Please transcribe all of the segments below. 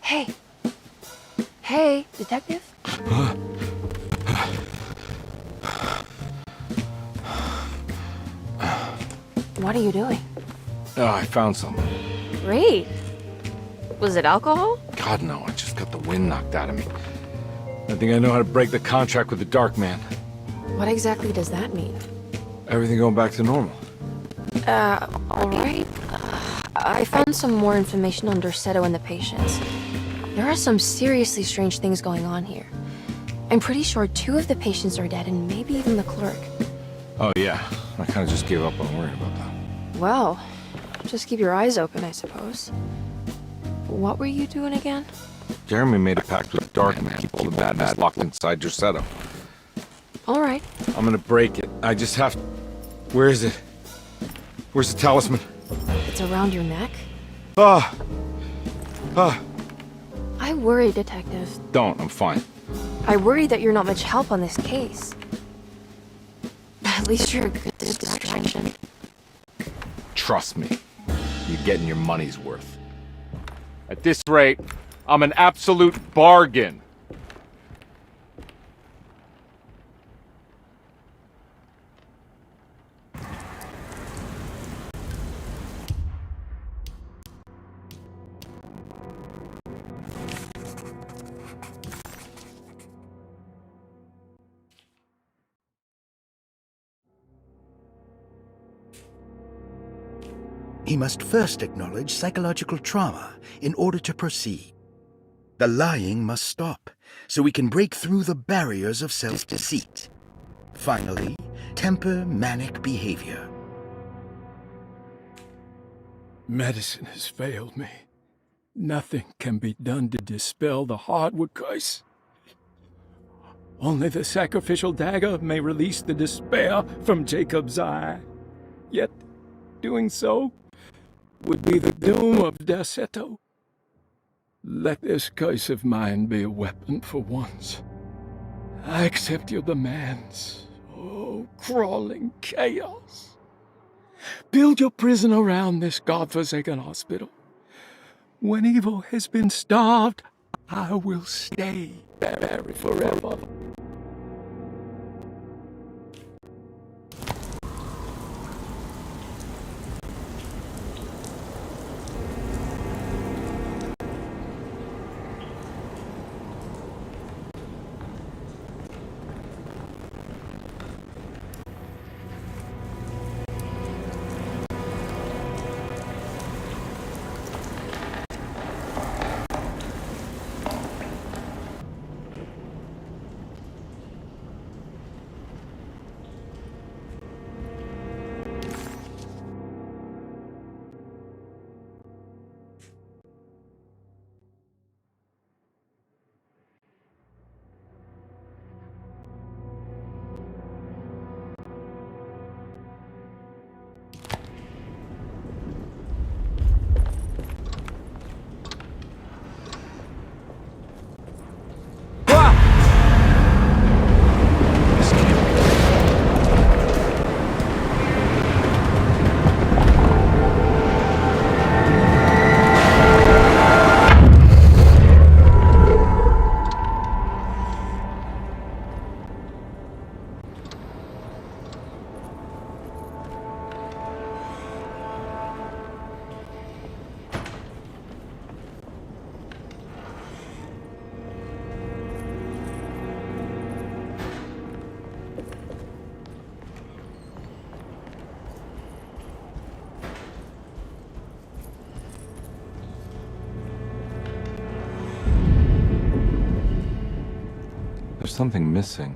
Hey. Hey, detective? What are you doing? Oh, I found something. Great. Was it alcohol? God, no, I just got the wind knocked out of me. I think I know how to break the contract with the Dark Man. What exactly does that mean? Everything going back to normal. Alright. I found some more information on Derceto and the patients. There are some seriously strange things going on here. I'm pretty sure 2 of the patients are dead, and maybe even the clerk. Oh, yeah. I kind of just gave up on worrying about that. Well, just keep your eyes open, I suppose. What were you doing again? Jeremy made a pact with the Dark Man to keep all the badness locked inside Derceto. Alright. I'm gonna break it. I just have to... Where is it? Where's the talisman? It's around your neck? Ah! I worry, detective. Don't, I'm fine. I worry that you're not much help on this case. At least you're a good distraction. Trust me. You're getting your money's worth. At this rate, I'm an absolute bargain. He must first acknowledge psychological trauma in order to proceed. The lying must stop, so we can break through the barriers of self-deceit. Finally, temper manic behavior. Medicine has failed me. Nothing can be done to dispel the hardwood curse. Only the sacrificial dagger may release the despair from Jacob's eye. Yet, doing so would be the doom of Derceto. Let this curse of mine be a weapon for once. I accept your demands. Oh, crawling chaos. Build your prison around this godforsaken hospital. When evil has been starved, I will stay buried forever. There's something missing.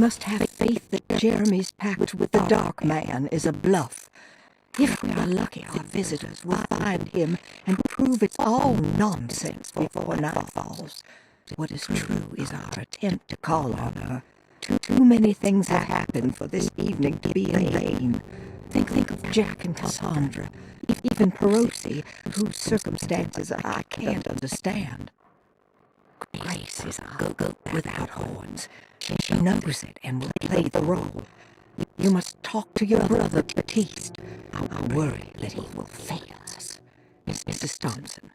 must have faith that Jeremy's pact with the Dark Man is a bluff. If we are lucky, our visitors will find him and prove it's all nonsense before night falls. What is true is our attempt to call on her. Too many things have happened for this evening to be in vain. Think of Jack and Cassandra, even Perosi, whose circumstances I can't understand. Grace is a go-go without horns. She knows it and will play the role. You must talk to your brother, Baptiste. I worry that he will fail us. Mrs. Thompson.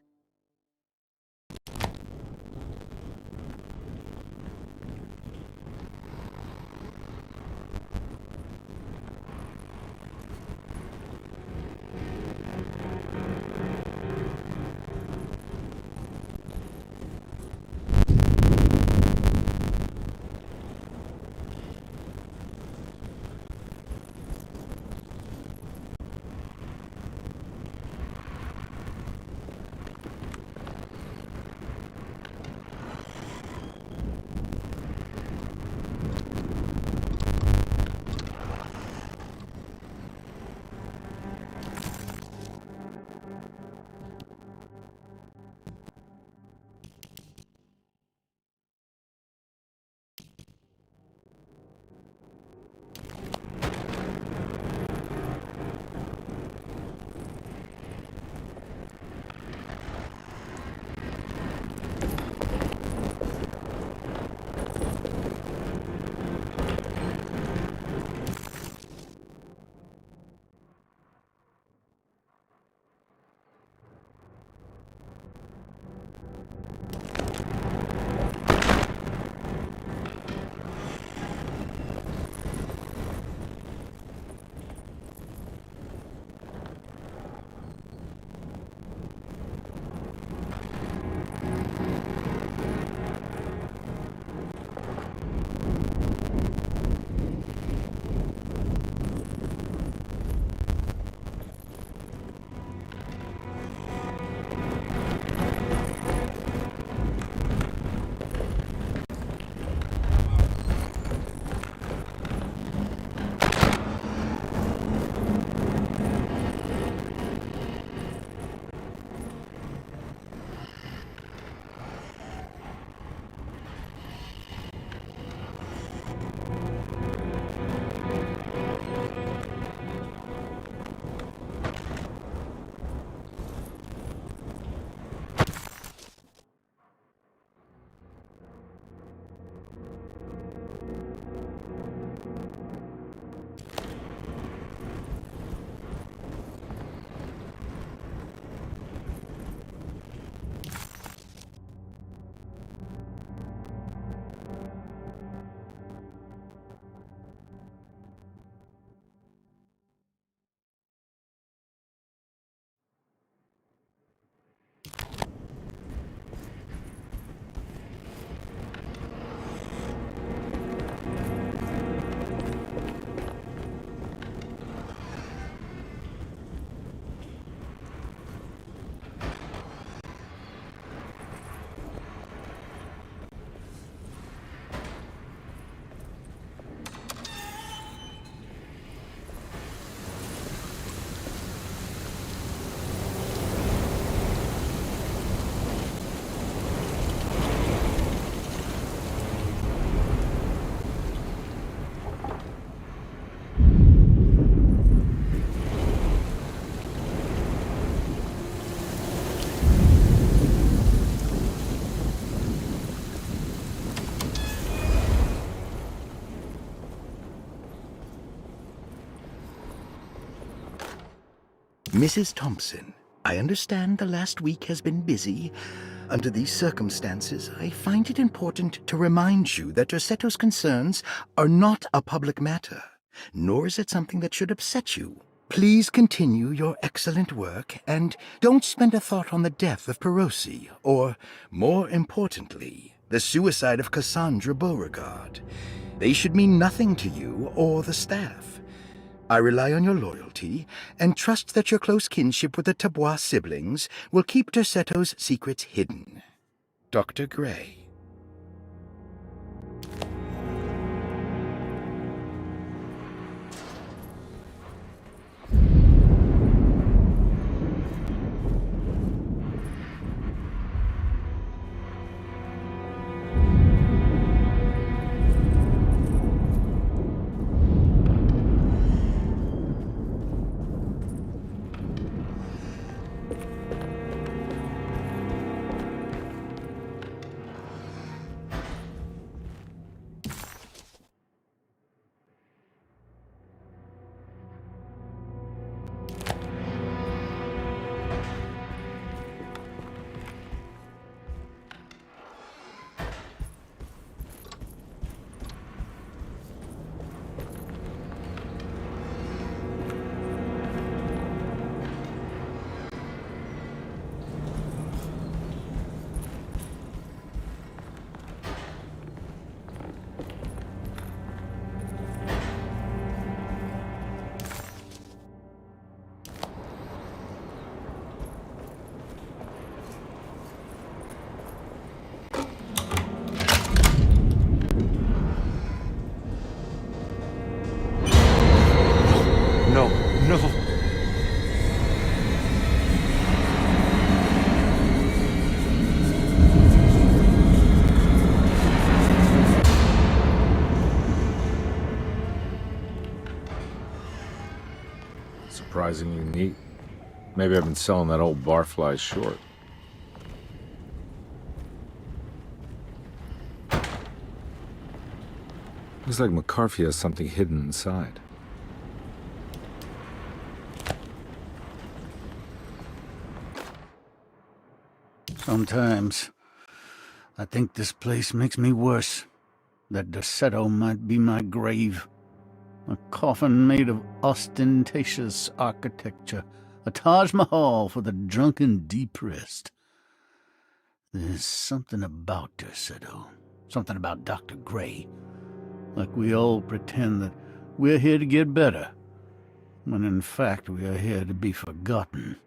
Mrs. Thompson, I understand the last week has been busy. Under these circumstances, I find it important to remind you that Derceto's concerns are not a public matter, nor is it something that should upset you. Please continue your excellent work, and don't spend a thought on the death of Perosi, or, more importantly, the suicide of Cassandra Beauregard. They should mean nothing to you or the staff. I rely on your loyalty, and trust that your close kinship with the Tabois siblings will keep Derceto's secrets hidden. Dr. Gray. no, no. Surprisingly neat. Maybe I've been selling that old barfly short. Looks like McCarthy has something hidden inside. Sometimes I think this place makes me worse. That Derceto might be my grave. A coffin made of ostentatious architecture. A Taj Mahal for the drunken depressed. There's something about Derceto. Something about Dr. Gray. Like we all pretend that we're here to get better, when in fact we are here to be forgotten.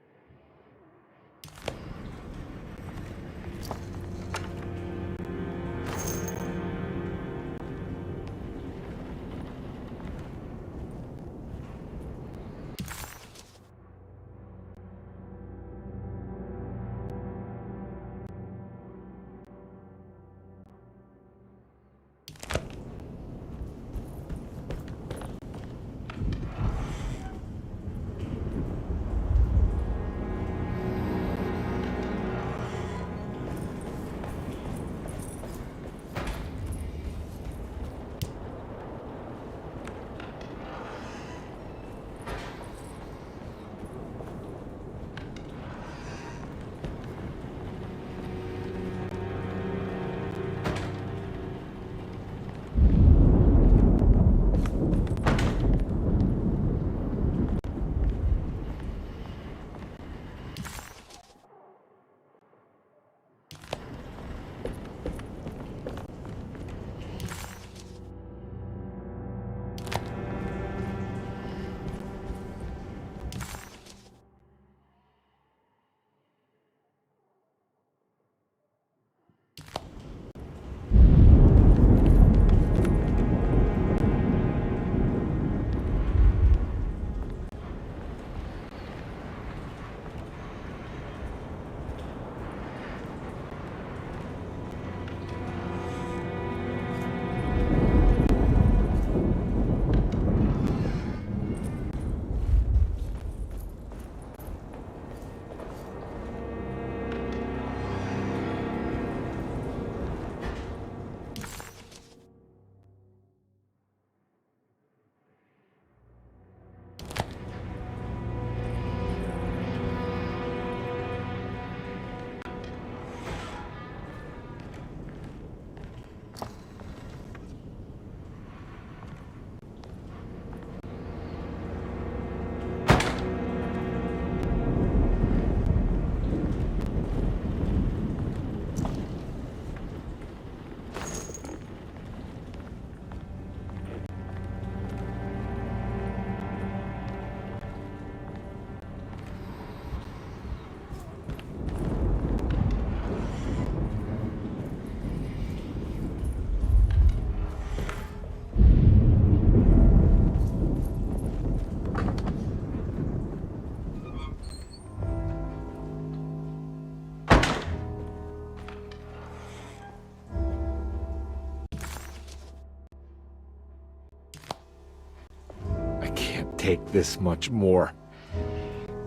Take this much more.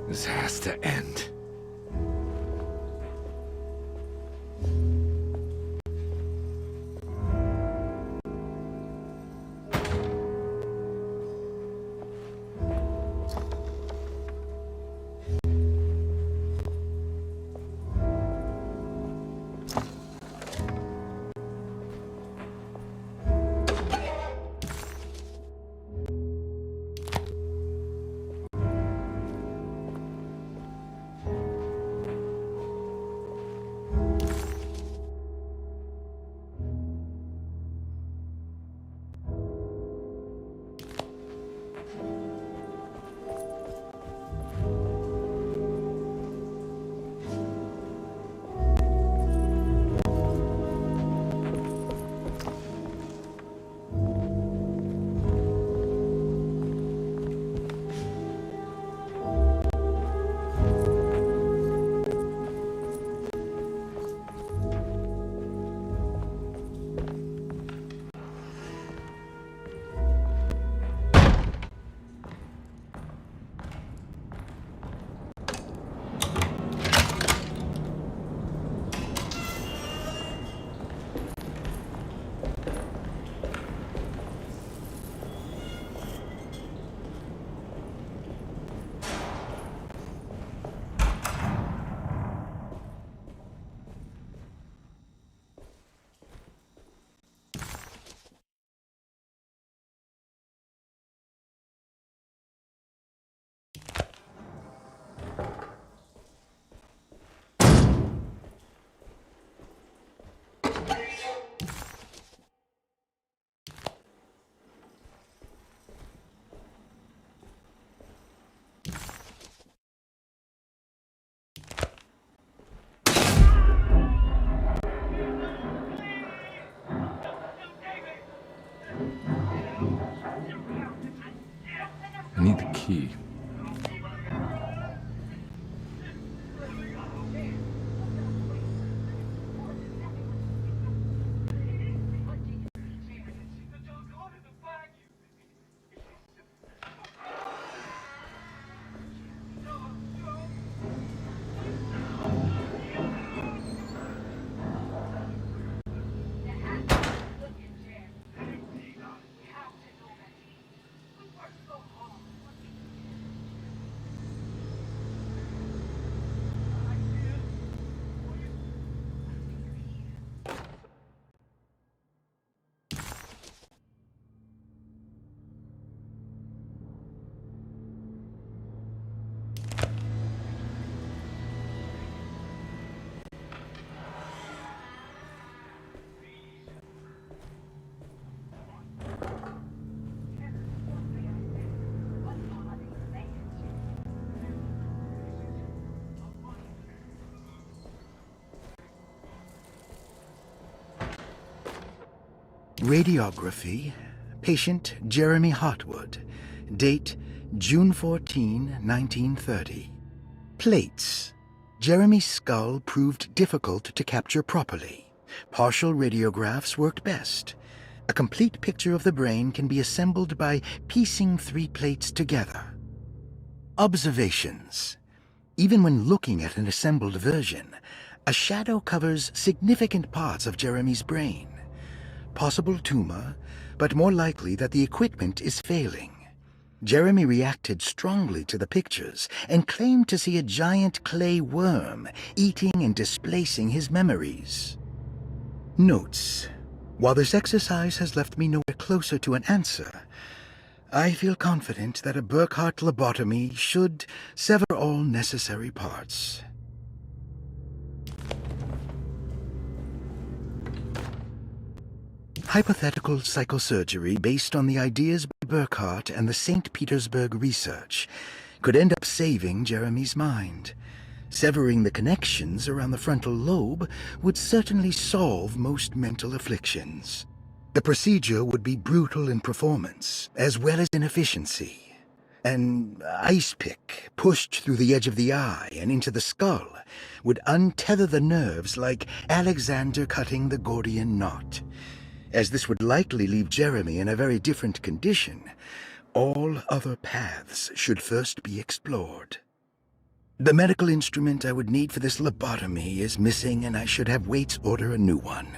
This has to end. I need the key. Radiography. Patient Jeremy Hartwood. Date June 14, 1930. Plates. Jeremy's skull proved difficult to capture properly. Partial radiographs worked best. A complete picture of the brain can be assembled by piecing 3 plates together. Observations. Even when looking at an assembled version, a shadow covers significant parts of Jeremy's brain. Possible tumor, but more likely that the equipment is failing. Jeremy reacted strongly to the pictures and claimed to see a giant clay worm eating and displacing his memories. Notes. While this exercise has left me nowhere closer to an answer, I feel confident that a Burkhardt lobotomy should sever all necessary parts. Hypothetical psychosurgery based on the ideas by Burkhardt and the St. Petersburg research could end up saving Jeremy's mind. Severing the connections around the frontal lobe would certainly solve most mental afflictions. The procedure would be brutal in performance, as well as in efficiency. An ice pick pushed through the edge of the eye and into the skull would untether the nerves like Alexander cutting the Gordian knot. As this would likely leave Jeremy in a very different condition, all other paths should first be explored. The medical instrument I would need for this lobotomy is missing, and I should have Waits order a new one.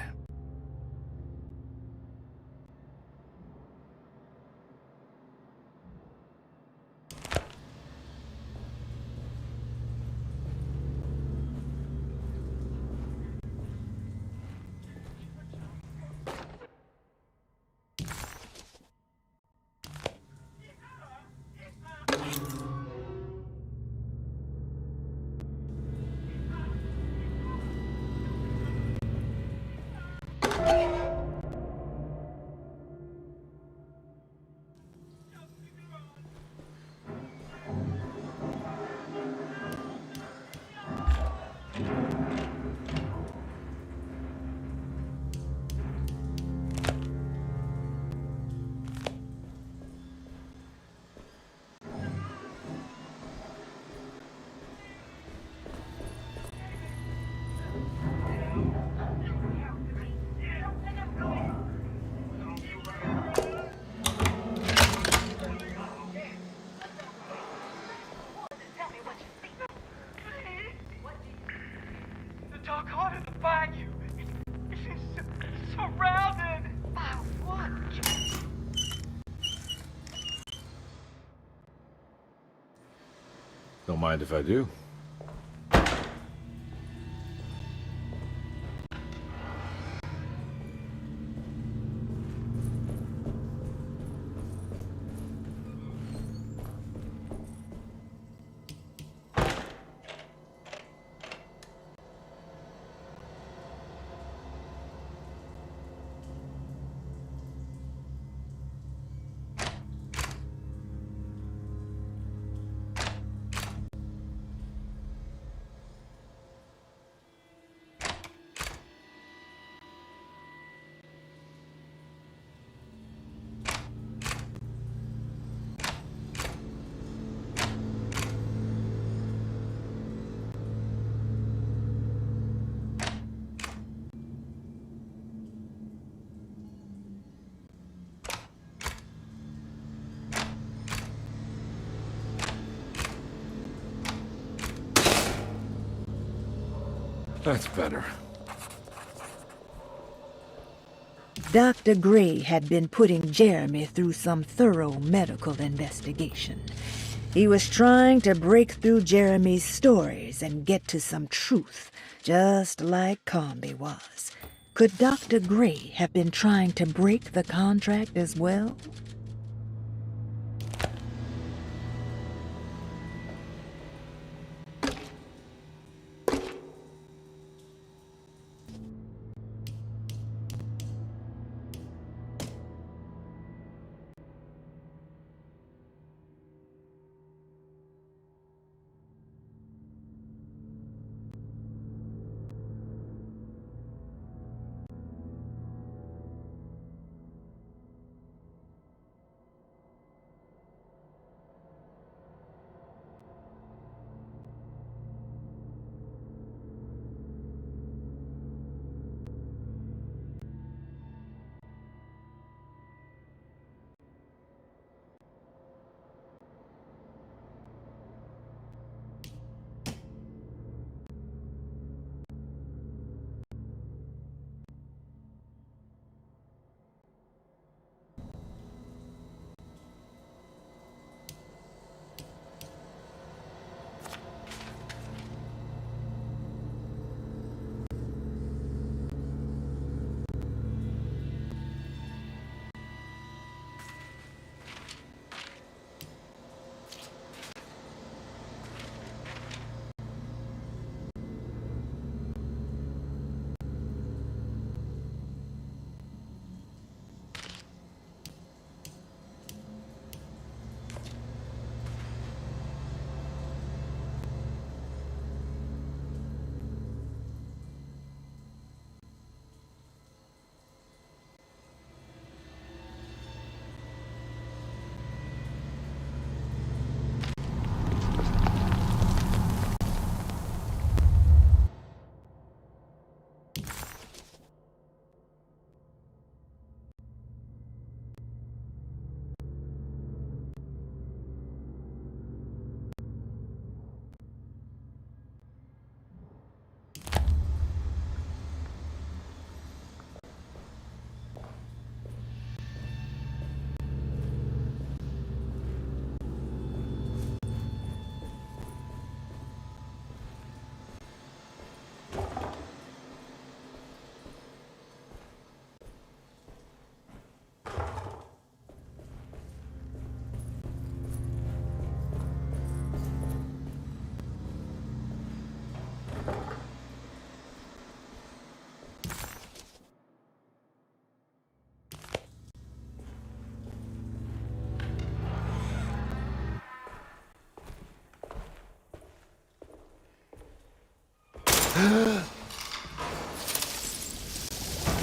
Don't mind if I do. That's better. Dr. Gray had been putting Jeremy through some thorough medical investigation. He was trying to break through Jeremy's stories and get to some truth, just like Carnby was. Could Dr. Gray have been trying to break the contract as well?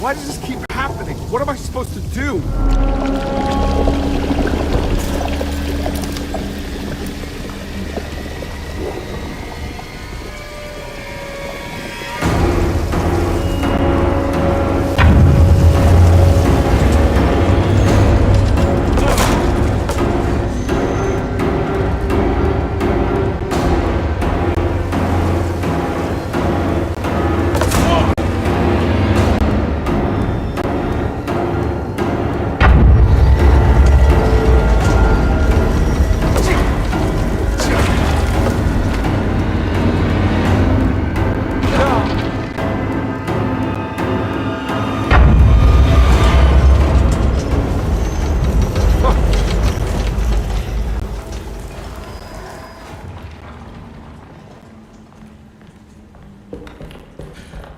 Why does this keep happening? What am I supposed to do?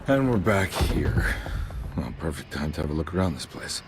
And we're back here. Well, perfect time to have a look around this place.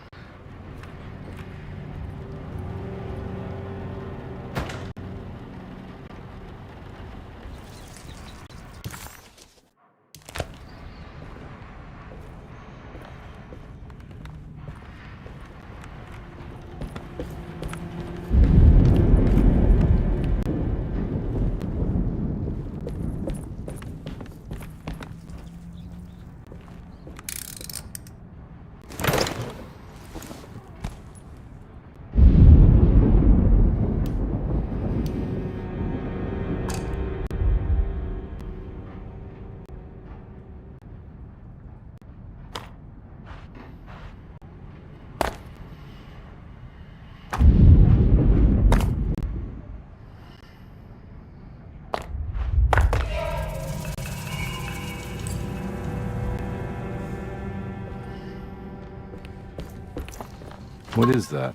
What is that?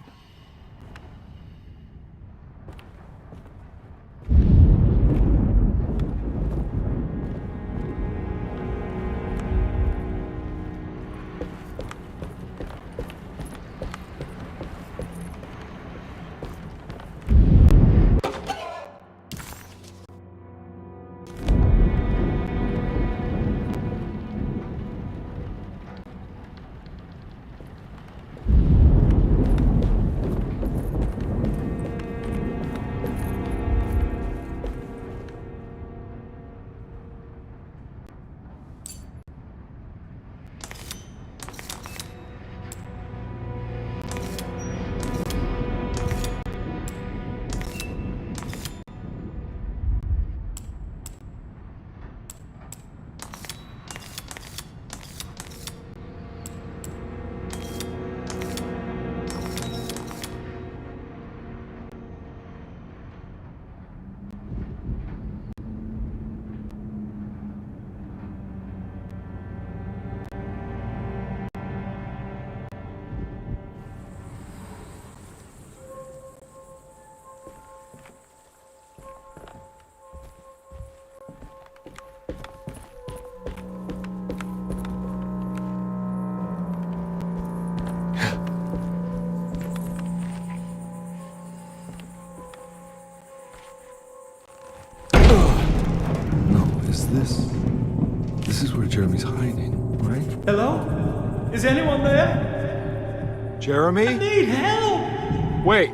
This is where Jeremy's hiding, right? Hello? Is anyone there? Jeremy? I need help! Wait!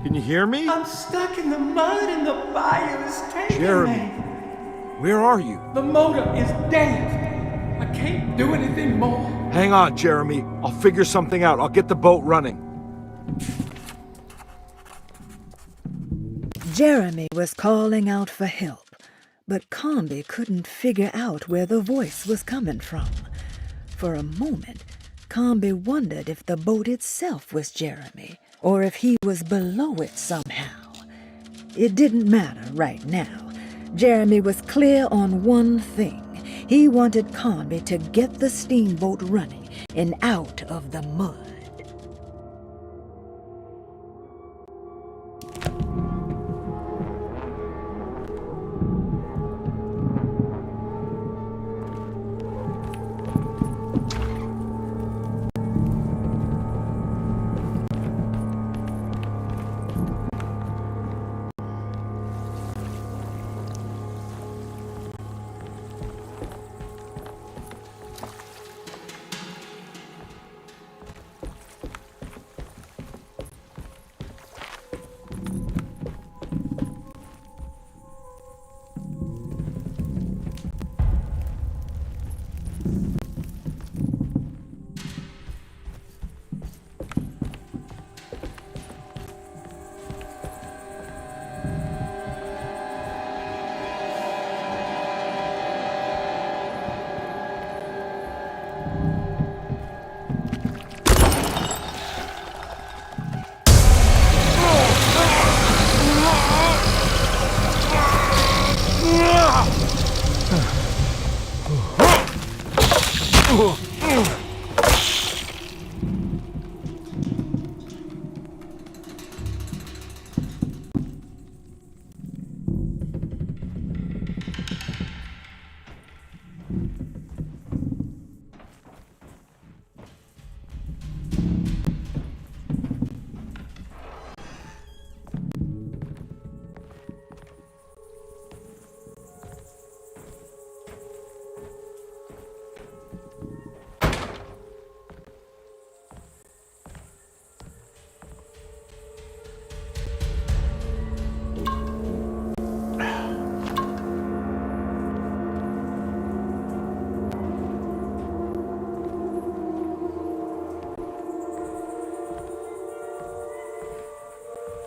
Can you hear me? I'm stuck in the mud and the bayou is taking Jeremy. me. Where are you? The motor is dead. I can't do anything more. Hang on, Jeremy. I'll figure something out. I'll get the boat running. Jeremy was calling out for help, but Carnby couldn't figure out where the voice was coming from. For a moment, Carnby wondered if the boat itself was Jeremy, or if he was below it somehow. It didn't matter right now. Jeremy was clear on one thing. He wanted Carnby to get the steamboat running and out of the mud.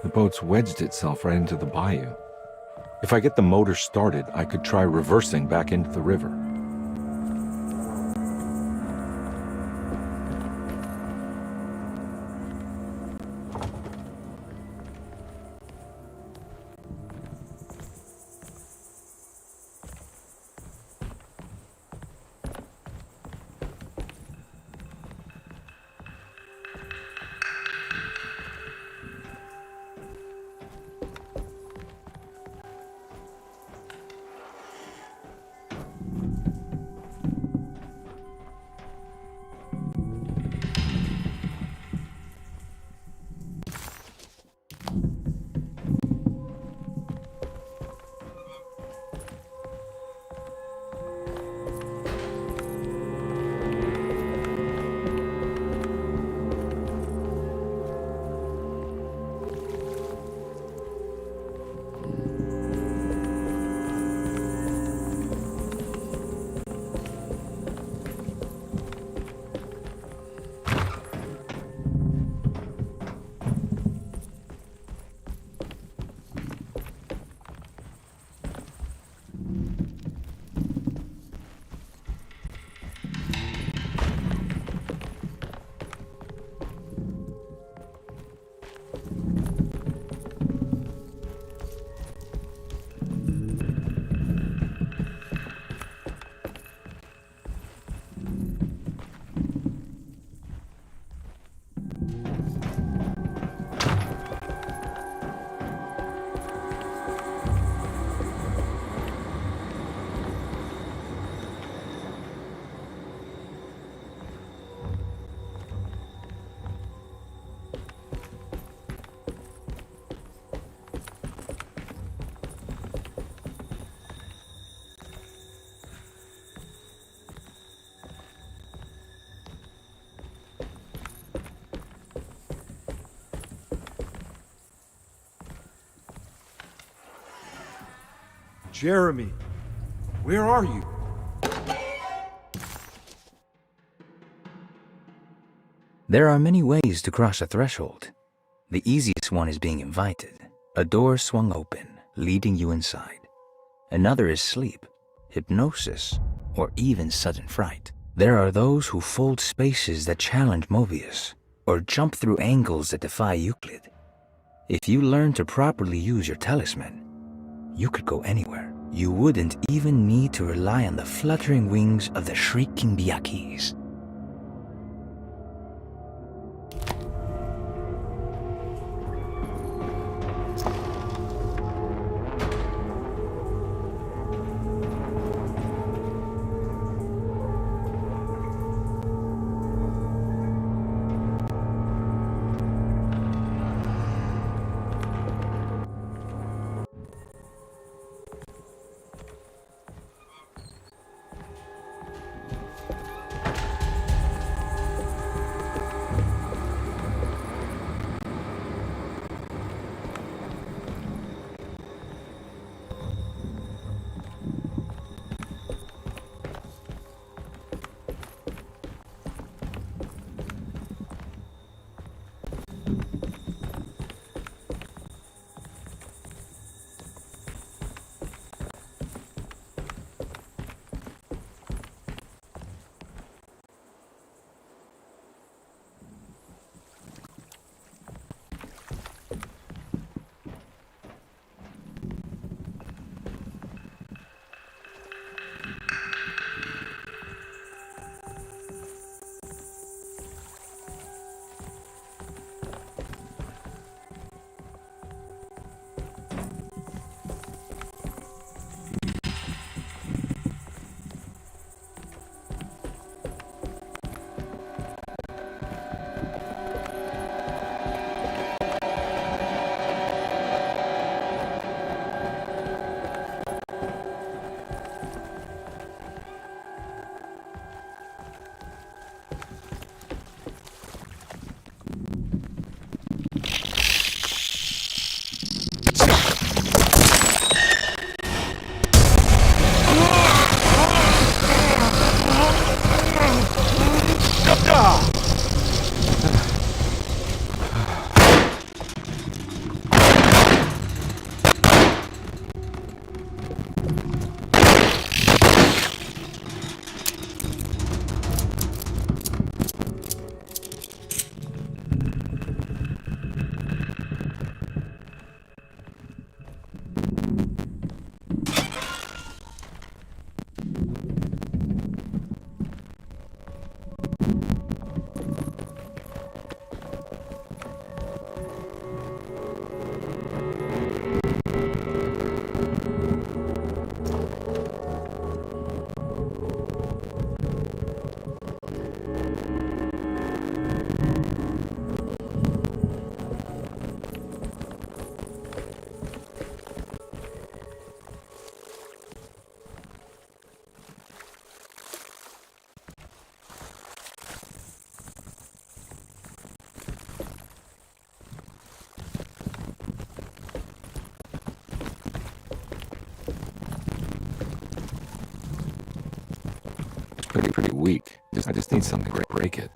The boat's wedged itself right into the bayou. If I get the motor started, I could try reversing back into the river. Jeremy, where are you? There are many ways to cross a threshold. The easiest one is being invited. A door swung open, leading you inside. Another is sleep, hypnosis, or even sudden fright. There are those who fold spaces that challenge Mobius, or jump through angles that defy Euclid. If you learn to properly use your talisman, you could go anywhere. You wouldn't even need to rely on the fluttering wings of the shrieking Byakis. Pretty weak. I just need something to break it.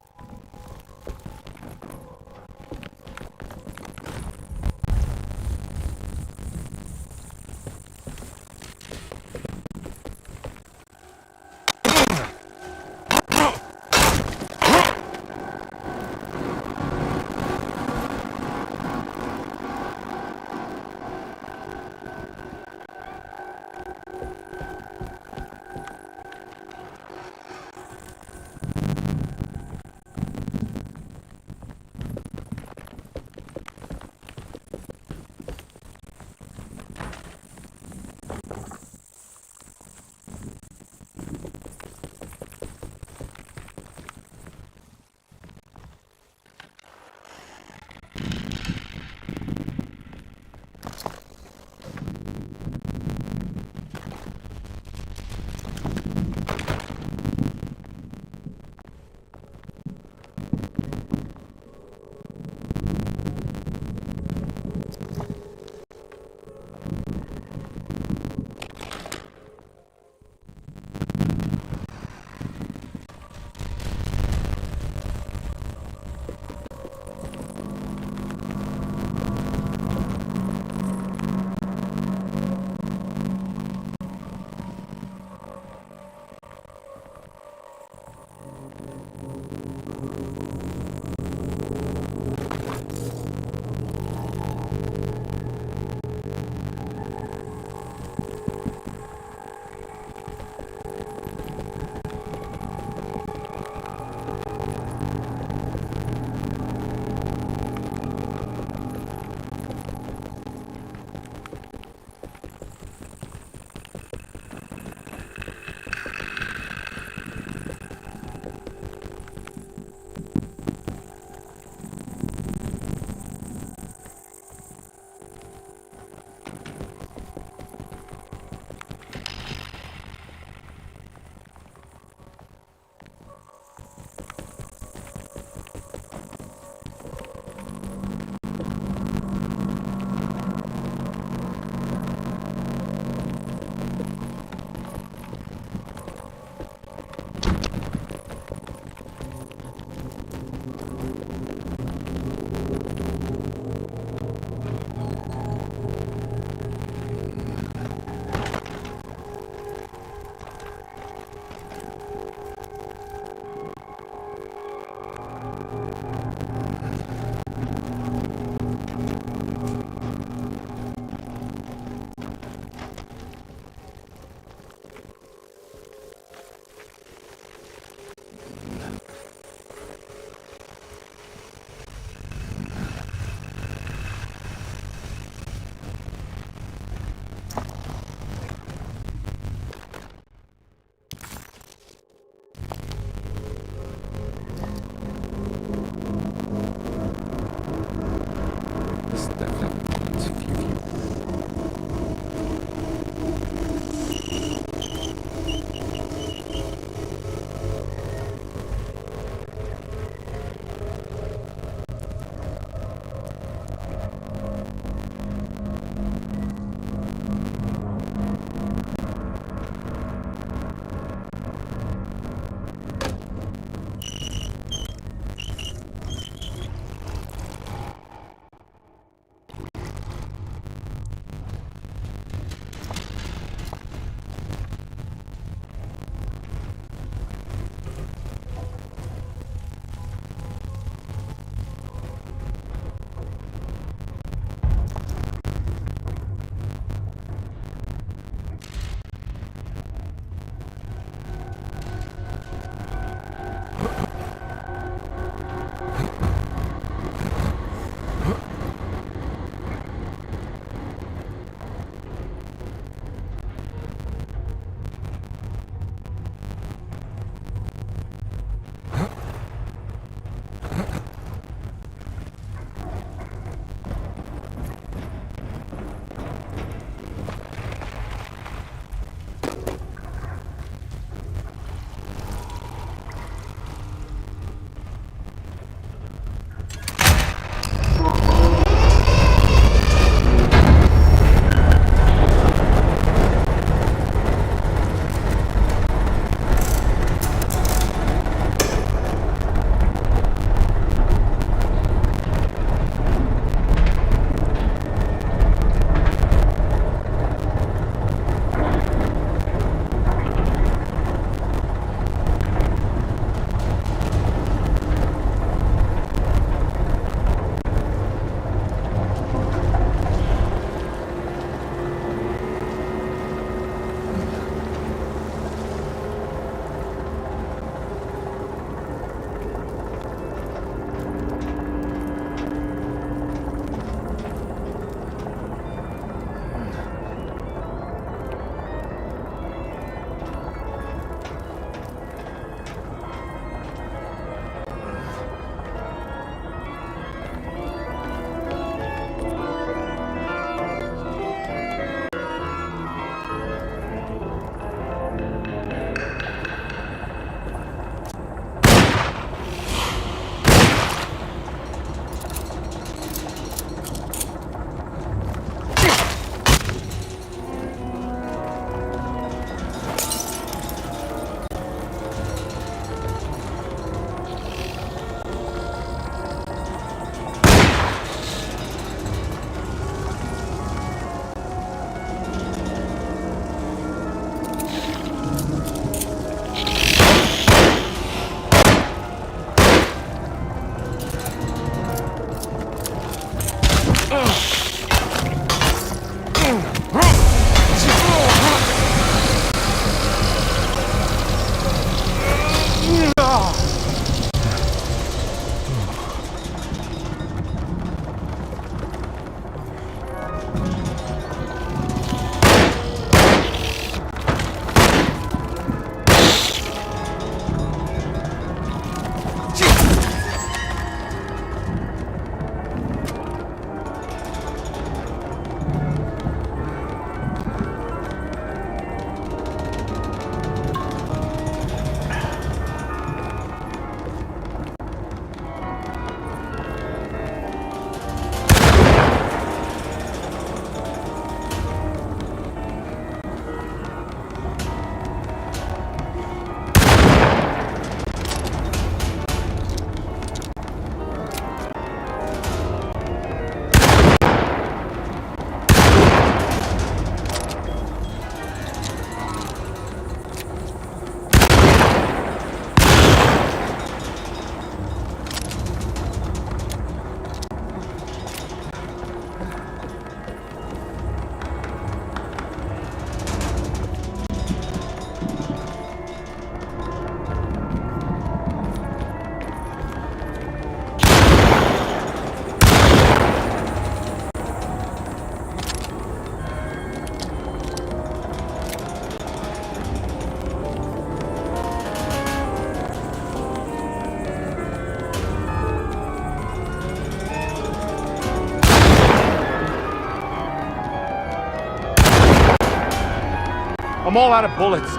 I'm all out of bullets.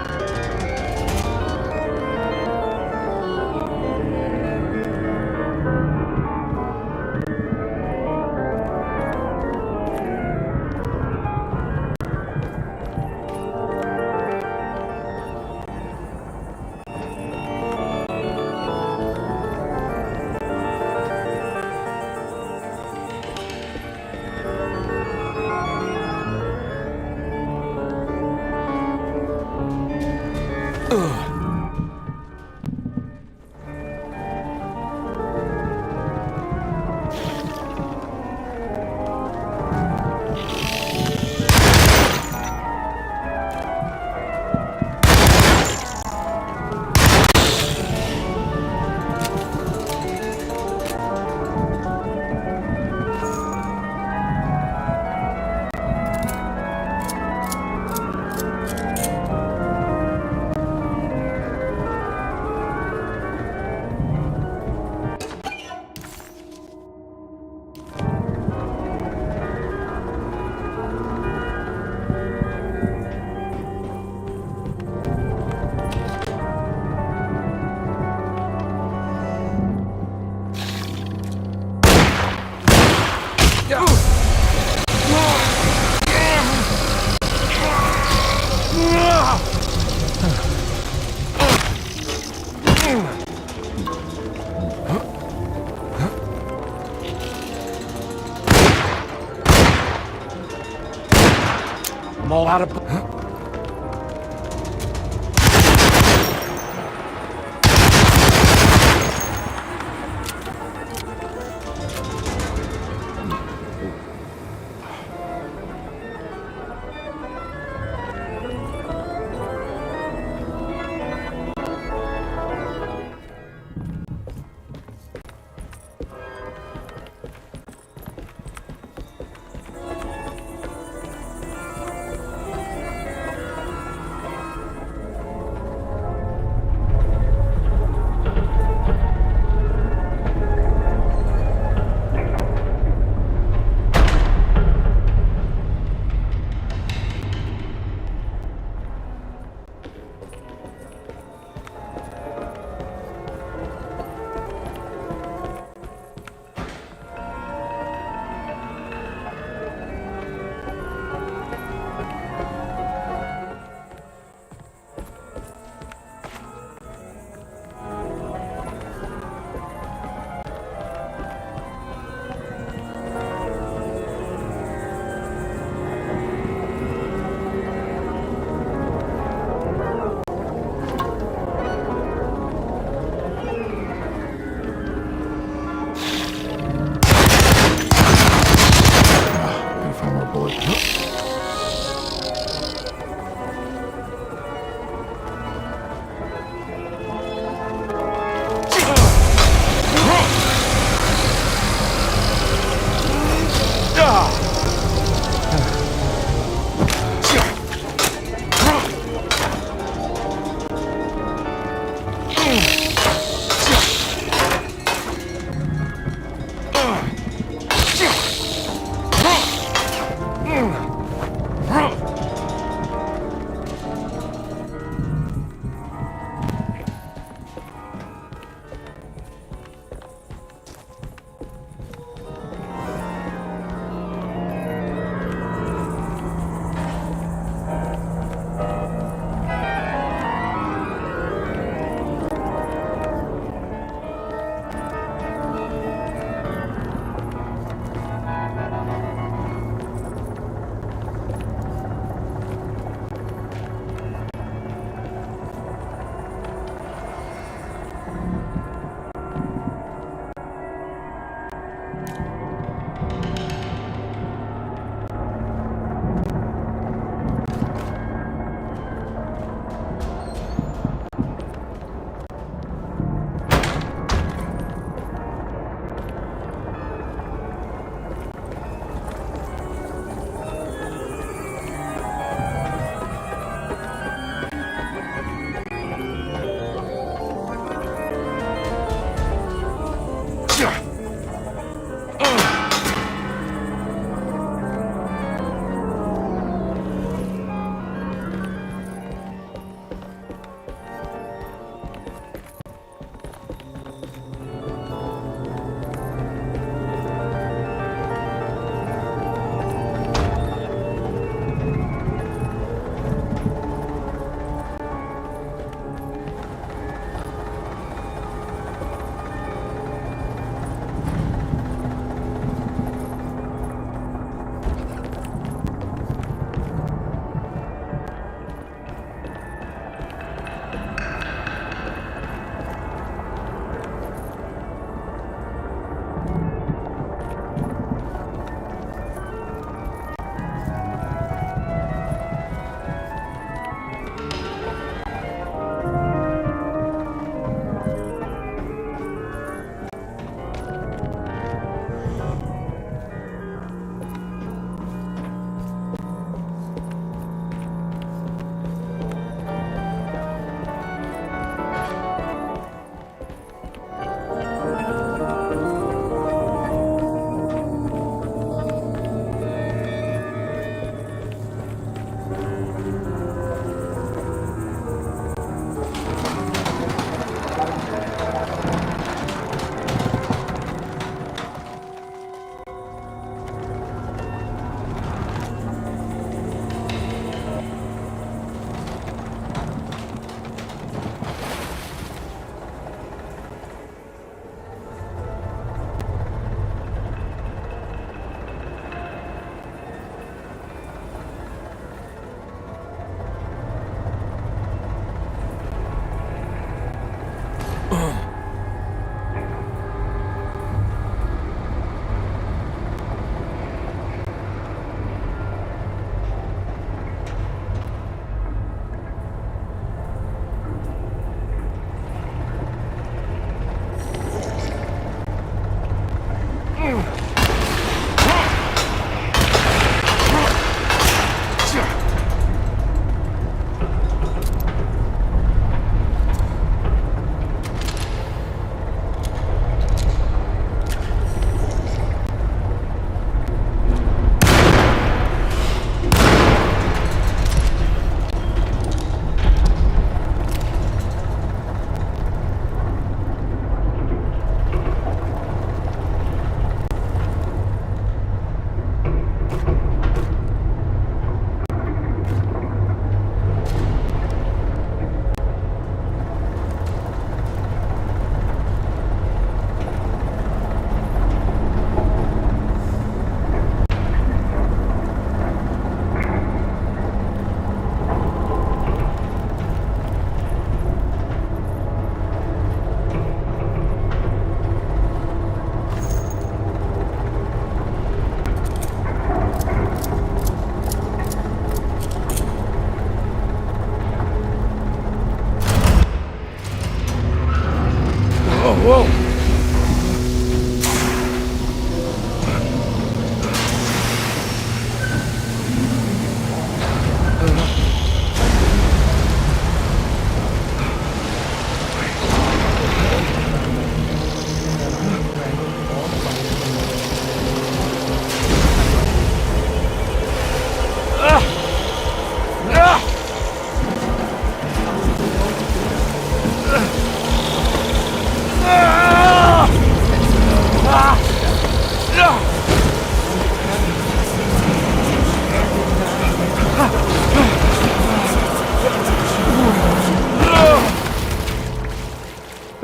I'm all out of...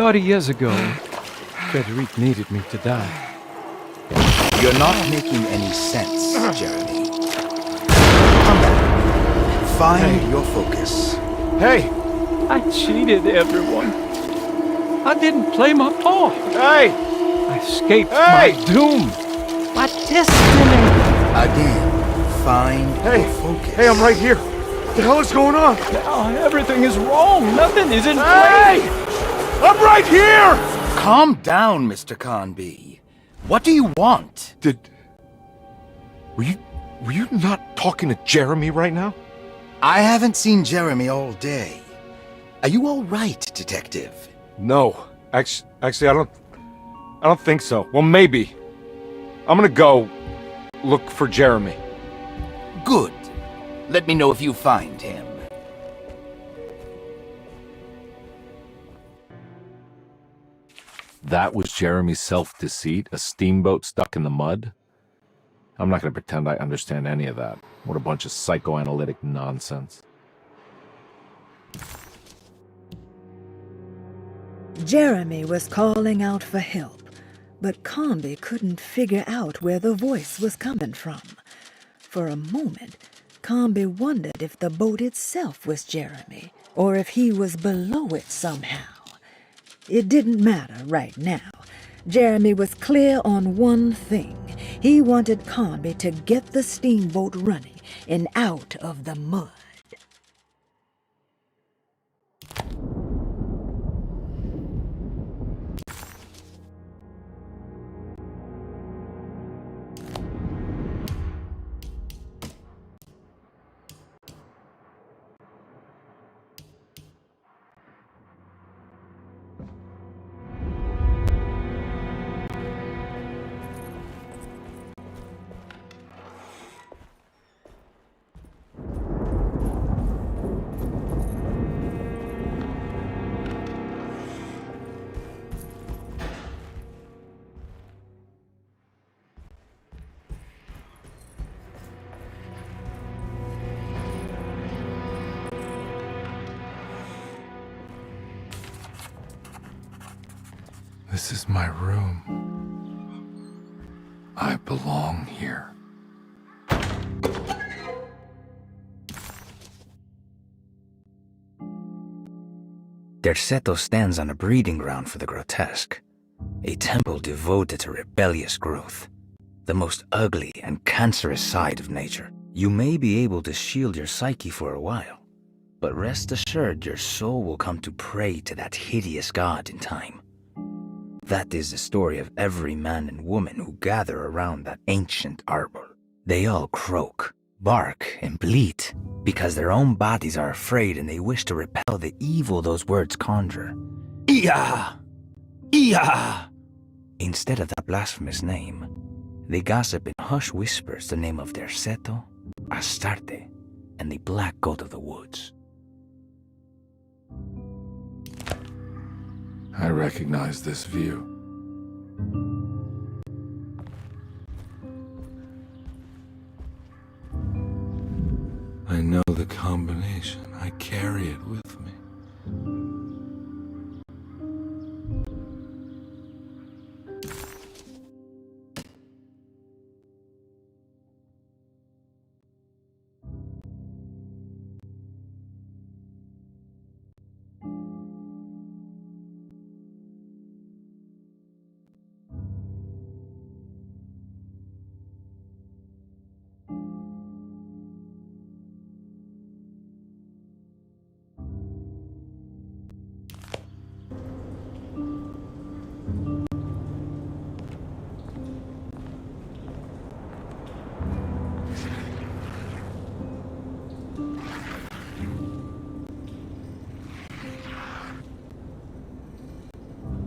30 years ago, Frederic needed me to die. You're not making any sense, Jeremy. Come back. Find your focus. Hey! I cheated everyone. I didn't play my part. Hey! I escaped Hey! my doom, my destiny. Again, find your focus. Hey, I'm right here. What the hell is going on? Now everything is wrong. Nothing is in Hey! place. I'm right here! Calm down, Mr. Carnby. What do you want? Were you not talking to Jeremy right now? I haven't seen Jeremy all day. Are you all right, Detective? No. Actually, I don't think so. Well, maybe. I'm gonna go look for Jeremy. Good. Let me know if you find him. That was Jeremy's self-deceit, a steamboat stuck in the mud? I'm not going to pretend I understand any of that. What a bunch of psychoanalytic nonsense. Jeremy was calling out for help, but Carnby couldn't figure out where the voice was coming from. For a moment, Carnby wondered if the boat itself was Jeremy, or if he was below it somehow. It didn't matter right now. Jeremy was clear on one thing. He wanted Carnby to get the steamboat running and out of the mud. This is my room. I belong here. Derceto stands on a breeding ground for the grotesque, a temple devoted to rebellious growth, the most ugly and cancerous side of nature. You may be able to shield your psyche for a while, but rest assured your soul will come to pray to that hideous god in time. That is the story of every man and woman who gather around that ancient arbor. They all croak, bark, and bleat because their own bodies are afraid and they wish to repel the evil those words conjure. Iya! Iya! Instead of that blasphemous name, they gossip in hushed whispers the name of Derceto, Astarte, and the black goat of the woods. I recognize this view. I know the combination. I carry it with me.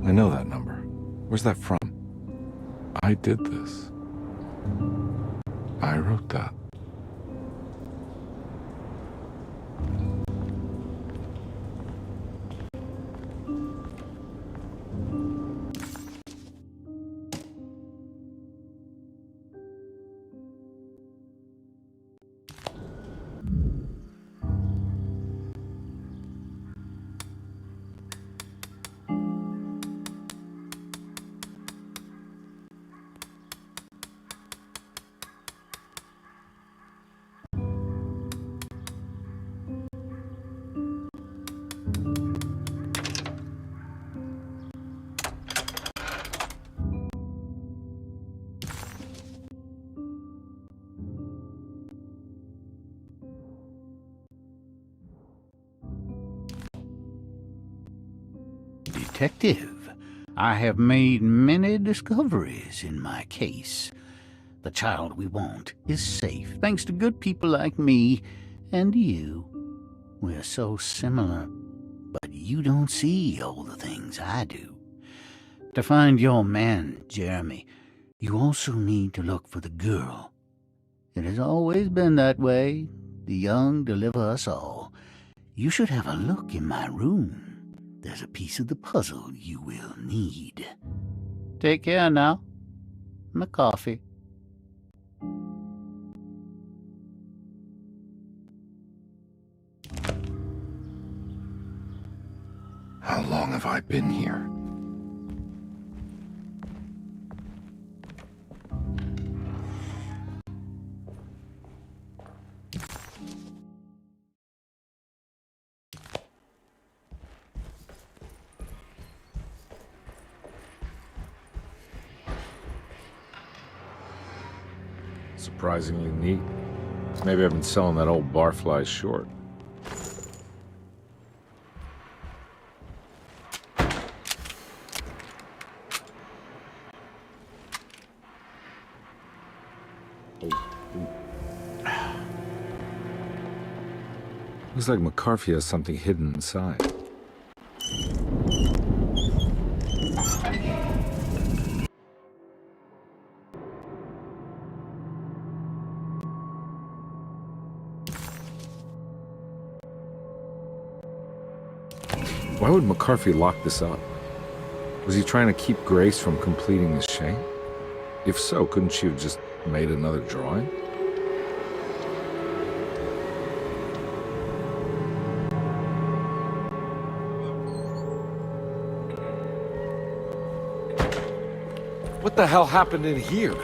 I know that number. Where's that from? I did this. I wrote that. detective. I have made many discoveries in my case. The child we want is safe, thanks to good people like me and you. We're so similar, but you don't see all the things I do. To find your man, Jeremy, you also need to look for the girl. It has always been that way. The young deliver us all. You should have a look in my room. There's a piece of the puzzle you will need. Take care now. My coffee. How long have I been here? Surprisingly neat. Maybe I've been selling that old barfly short. Looks like McCarthy has something hidden inside. Why would McCarthy lock this up? Was he trying to keep Grace from completing his shame? If so, couldn't she have just made another drawing? What the hell happened in here?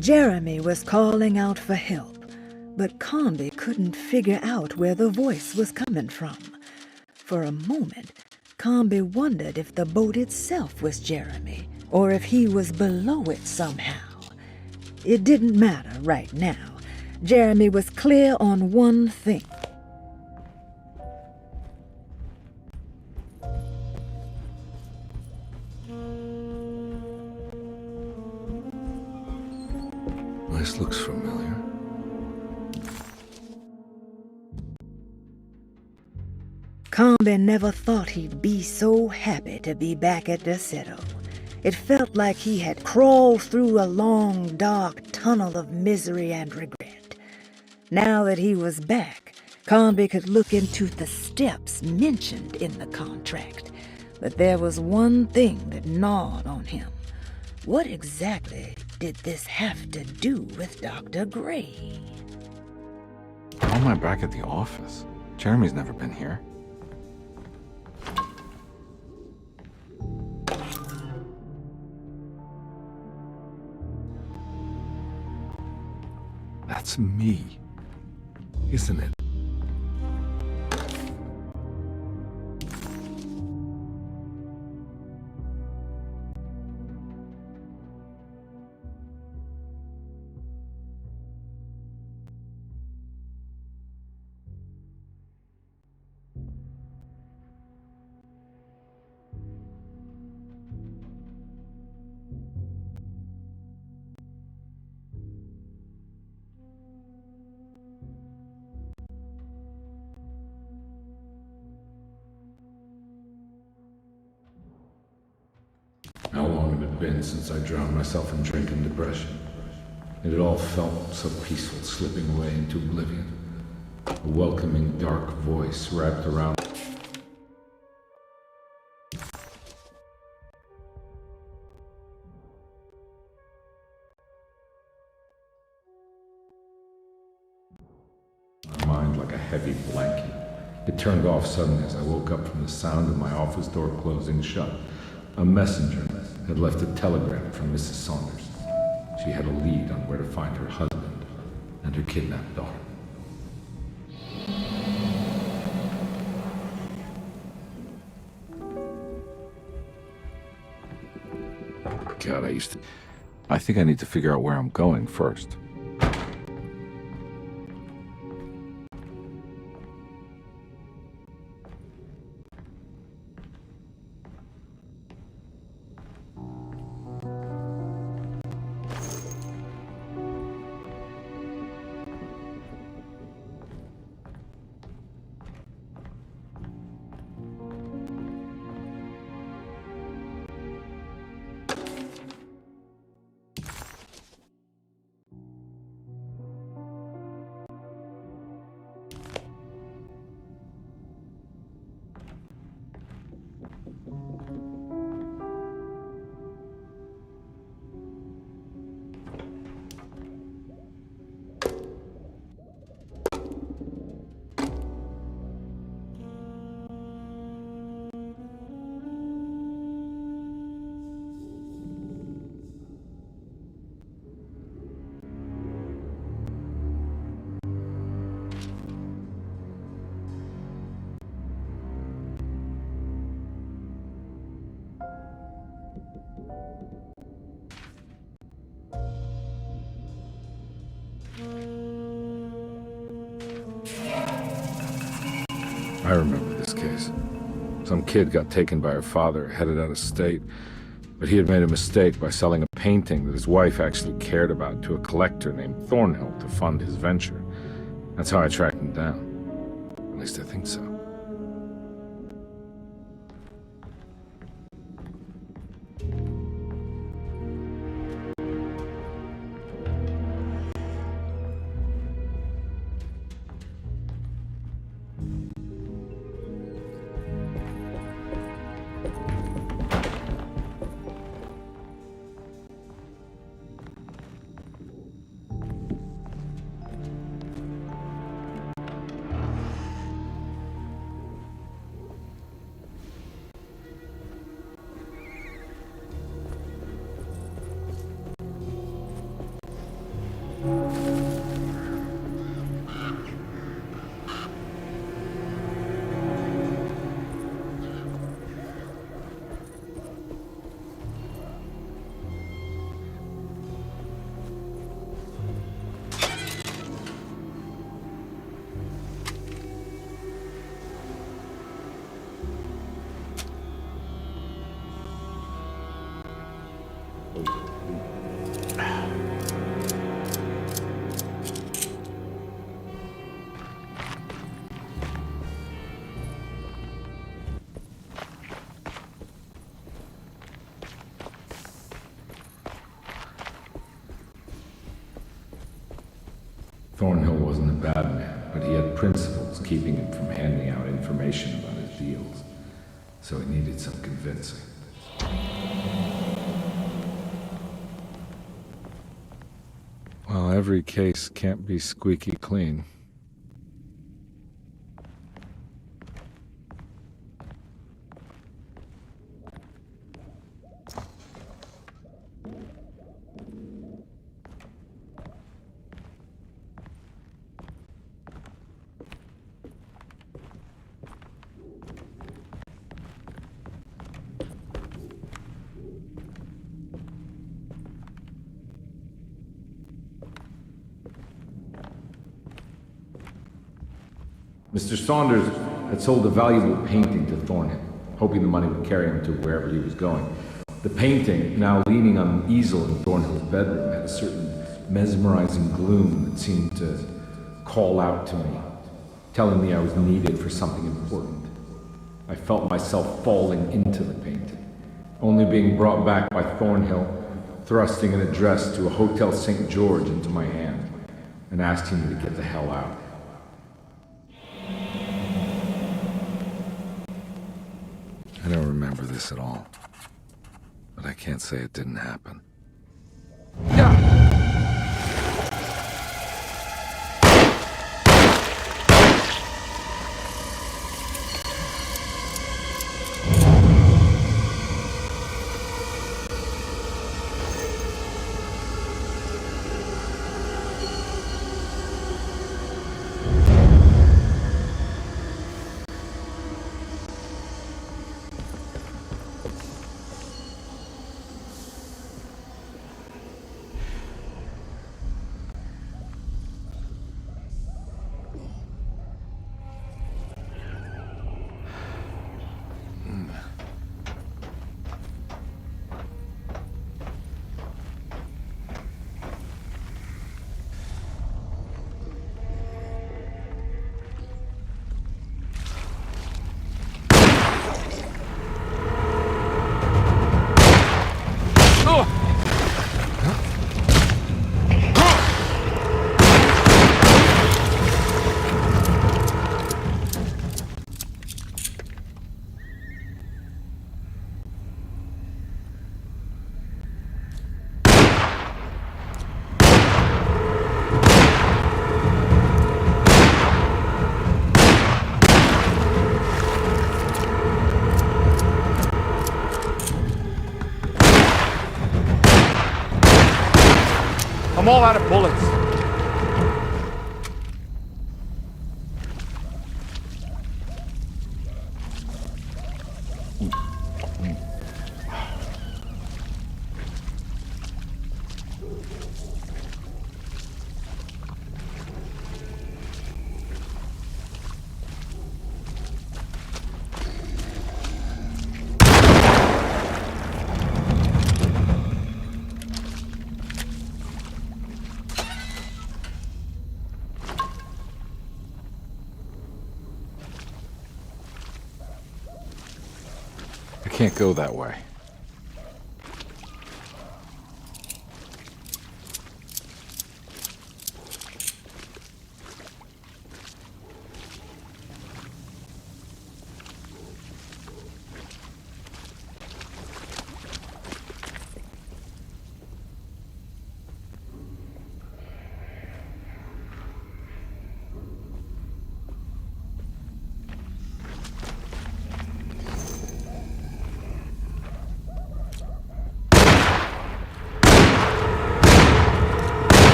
Jeremy was calling out for help, but Carnby couldn't figure out where the voice was coming from. For a moment, Carnby wondered if the boat itself was Jeremy, or if he was below it somehow. It didn't matter right now. Jeremy was clear on one thing. This looks familiar. Carnby never thought he'd be so happy to be back at Derceto. It felt like he had crawled through a long, dark tunnel of misery and regret. Now that he was back, Carnby could look into the steps mentioned in the contract. But there was one thing that gnawed on him. What exactly did this have to do with Dr. Gray? How am I back at the office? Jeremy's never been here. That's me, isn't it? How long had it been since I drowned myself in drink and depression? It had all felt so peaceful, slipping away into oblivion. A welcoming, dark voice wrapped around. My mind like a heavy blanket. It turned off suddenly as I woke up from the sound of my office door closing shut. A messenger had left a telegram from Mrs. Saunders. She had a lead on where to find her husband and her kidnapped daughter. God, I think I need to figure out where I'm going first. I remember this case. Some kid got taken by her father, headed out of state, but he had made a mistake by selling a painting that his wife actually cared about to a collector named Thornhill to fund his venture. That's how I tracked him down. At least I think so. Thornhill wasn't a bad man, but he had principles keeping him from handing out information about his deals. So it needed some convincing. Well, every case can't be squeaky clean. Mr. Saunders had sold a valuable painting to Thornhill, hoping the money would carry him to wherever he was going. The painting, now leaning on an easel in Thornhill's bedroom, had a certain mesmerizing gloom that seemed to call out to me, telling me I was needed for something important. I felt myself falling into the painting, only being brought back by Thornhill, thrusting an address to a Hotel St. George into my hand and asking me to get the hell out. I don't remember this at all, but I can't say it didn't happen. I'm all out of bullets. I can't go that way.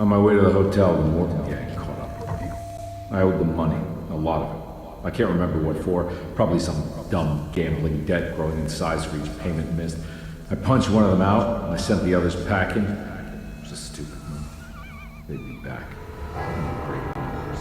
On my way to the hotel, the Morton gang caught up with me. I owed them money, a lot of it. I can't remember what for, probably some dumb gambling debt growing in size for each payment missed. I punched one of them out, and I sent the others packing. It was a stupid move. They'd be back. Great numbers.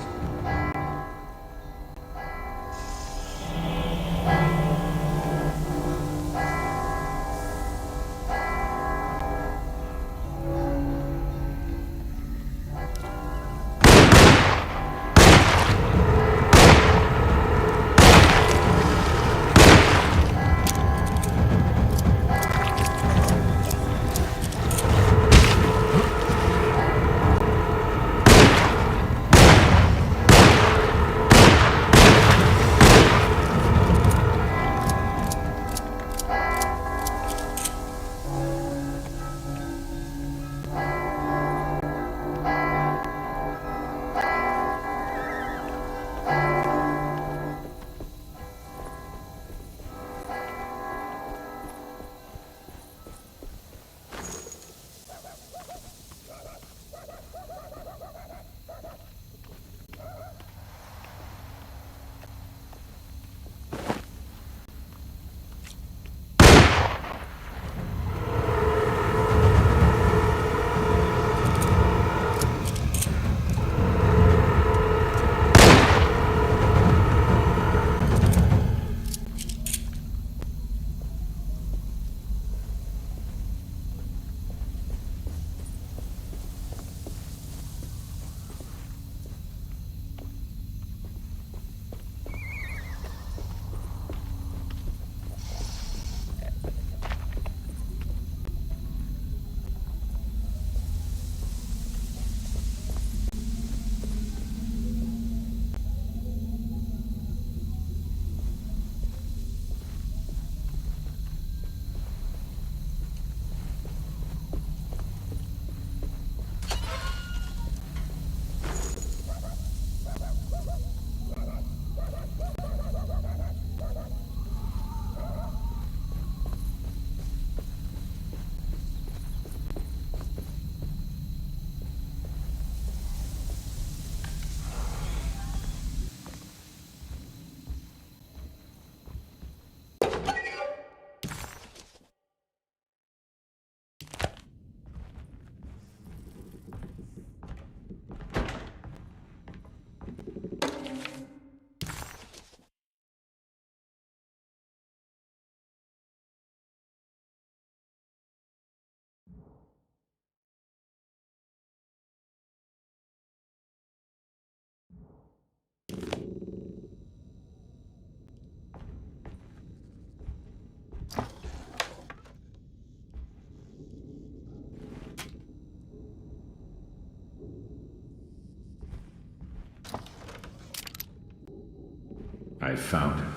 I found him.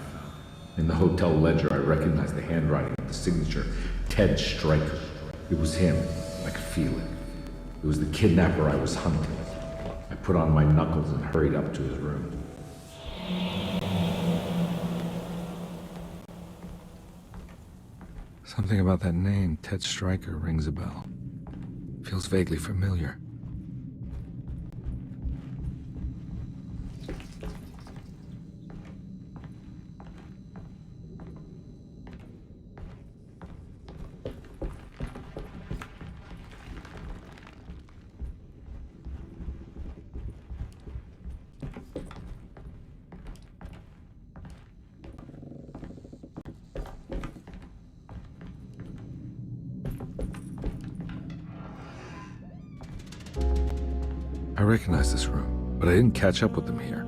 In the hotel ledger, I recognized the handwriting of the signature, Ted Stryker. It was him. I could feel it. It was the kidnapper I was hunting. I put on my knuckles and hurried up to his room. Something about that name, Ted Stryker, rings a bell. Feels vaguely familiar. I recognize this room, but I didn't catch up with them here.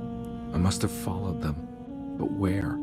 I must have followed them. But where?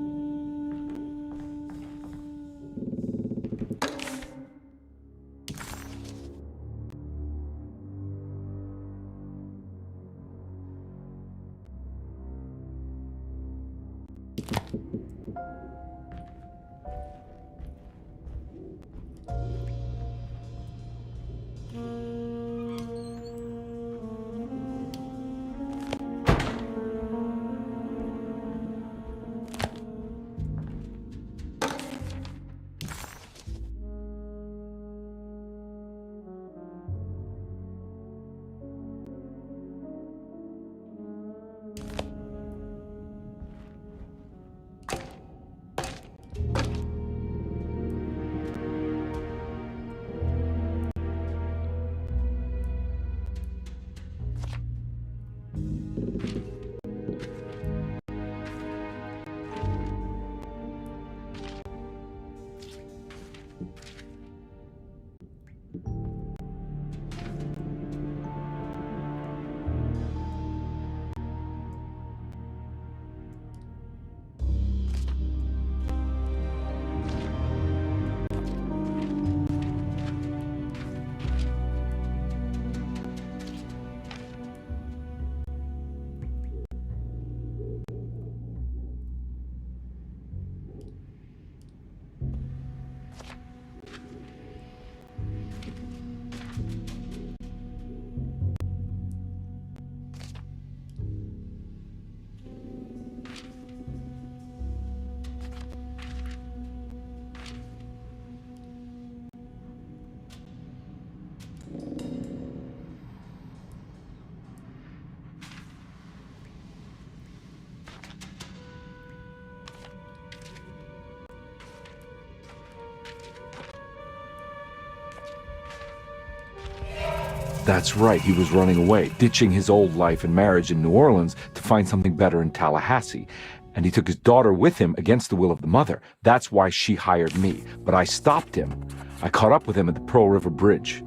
That's right, he was running away, ditching his old life and marriage in New Orleans to find something better in Tallahassee. And he took his daughter with him against the will of the mother. That's why she hired me. But I stopped him. I caught up with him at the Pearl River Bridge.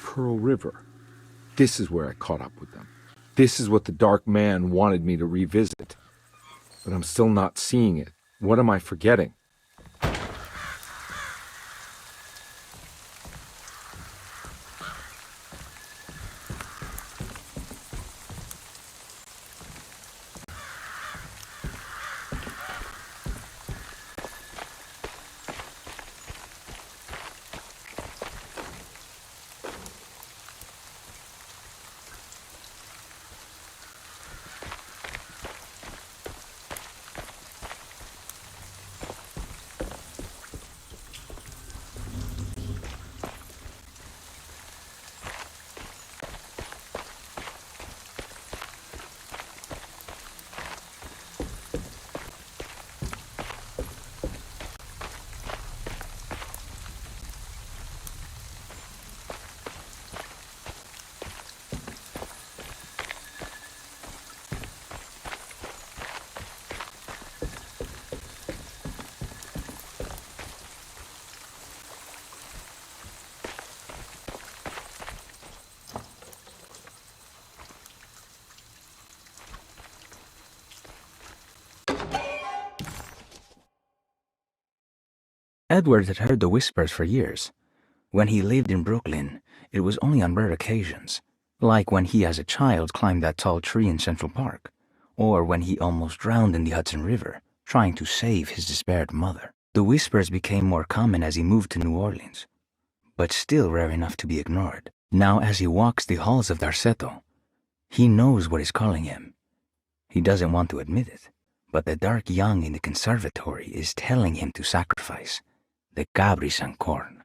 Pearl River. This is where I caught up with them. This is what the Dark Man wanted me to revisit. But I'm still not seeing it. What am I forgetting? Edward had heard the whispers for years. When he lived in Brooklyn, it was only on rare occasions, like when he as a child climbed that tall tree in Central Park, or when he almost drowned in the Hudson River, trying to save his despaired mother. The whispers became more common as he moved to New Orleans, but still rare enough to be ignored. Now as he walks the halls of Derceto, he knows what is calling him. He doesn't want to admit it, but the dark young in the conservatory is telling him to sacrifice the cabris and corn.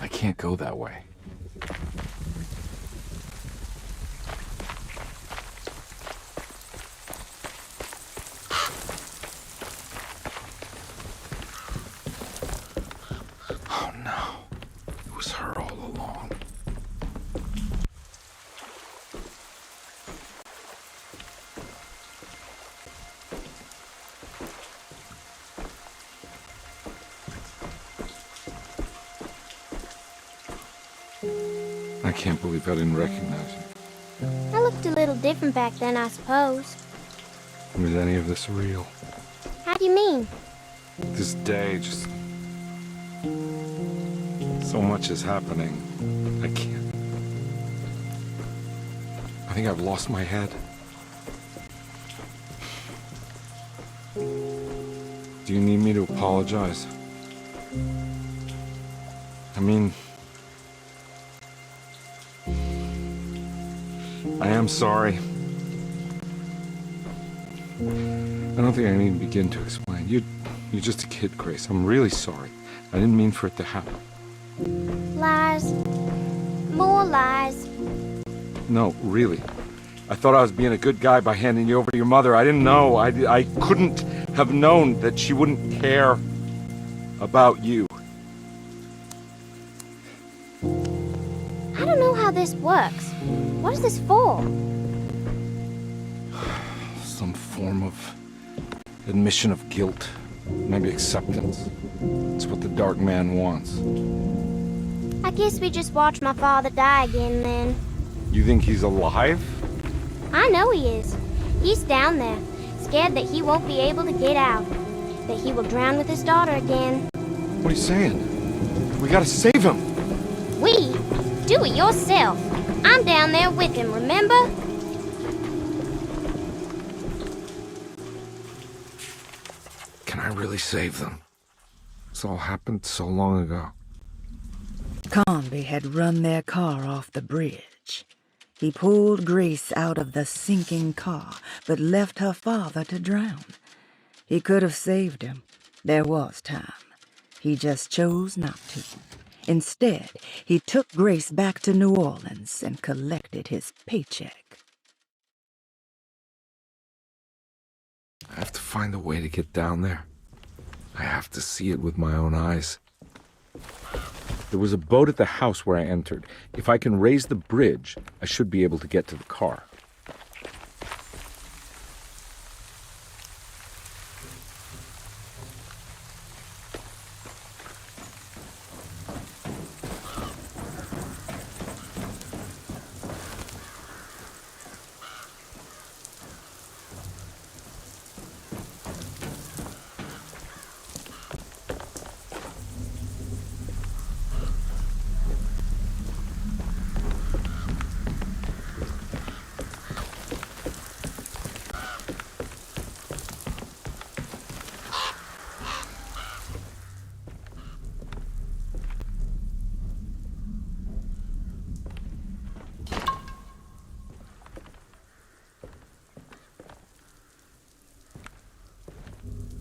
I can't go that way. Oh no. It was her all along. I can't believe I didn't recognize you. I looked a little different back then, I suppose. Was any of this real? How do you mean? This day, just... so much is happening. I can't... I think I've lost my head. Do you need me to apologize? I mean... I am sorry. I don't think I need to begin to explain. You're just a kid, Grace. I'm really sorry. I didn't mean for it to happen. Lies. More lies. No, really. I thought I was being a good guy by handing you over to your mother. I didn't know. I couldn't have known that she wouldn't care. About you. I don't know how this works. What is this for? Some form of admission of guilt. Maybe acceptance. It's what the Dark Man wants. I guess we just watched my father die again then. You think he's alive? I know he is. He's down there, scared that he won't be able to get out. That he will drown with his daughter again. What are you saying? We gotta save him! We? Do it yourself. I'm down there with him, remember? Can I really save them? This all happened so long ago. Carnby had run their car off the bridge. He pulled Grace out of the sinking car, but left her father to drown. He could have saved him. There was time. He just chose not to. Instead, he took Grace back to New Orleans and collected his paycheck. I have to find a way to get down there. I have to see it with my own eyes. There was a boat at the house where I entered. If I can raise the bridge, I should be able to get to the car.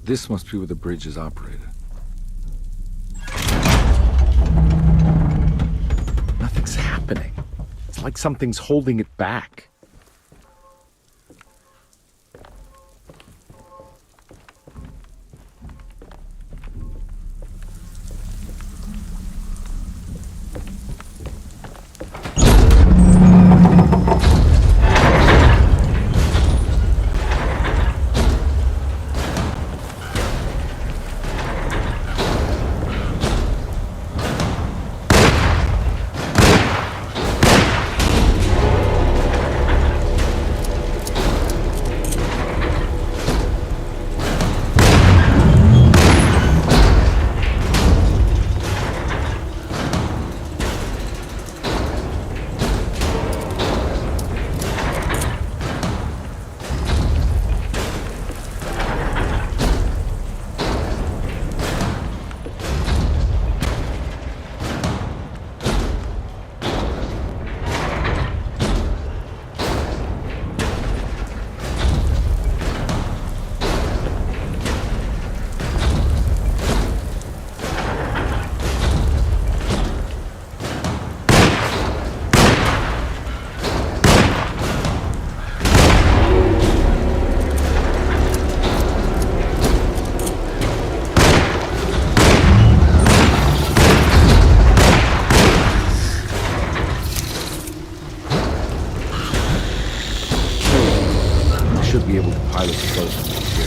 This must be where the bridge is operated. Nothing's happening. It's like something's holding it back. Should be able to pilot the boat from here.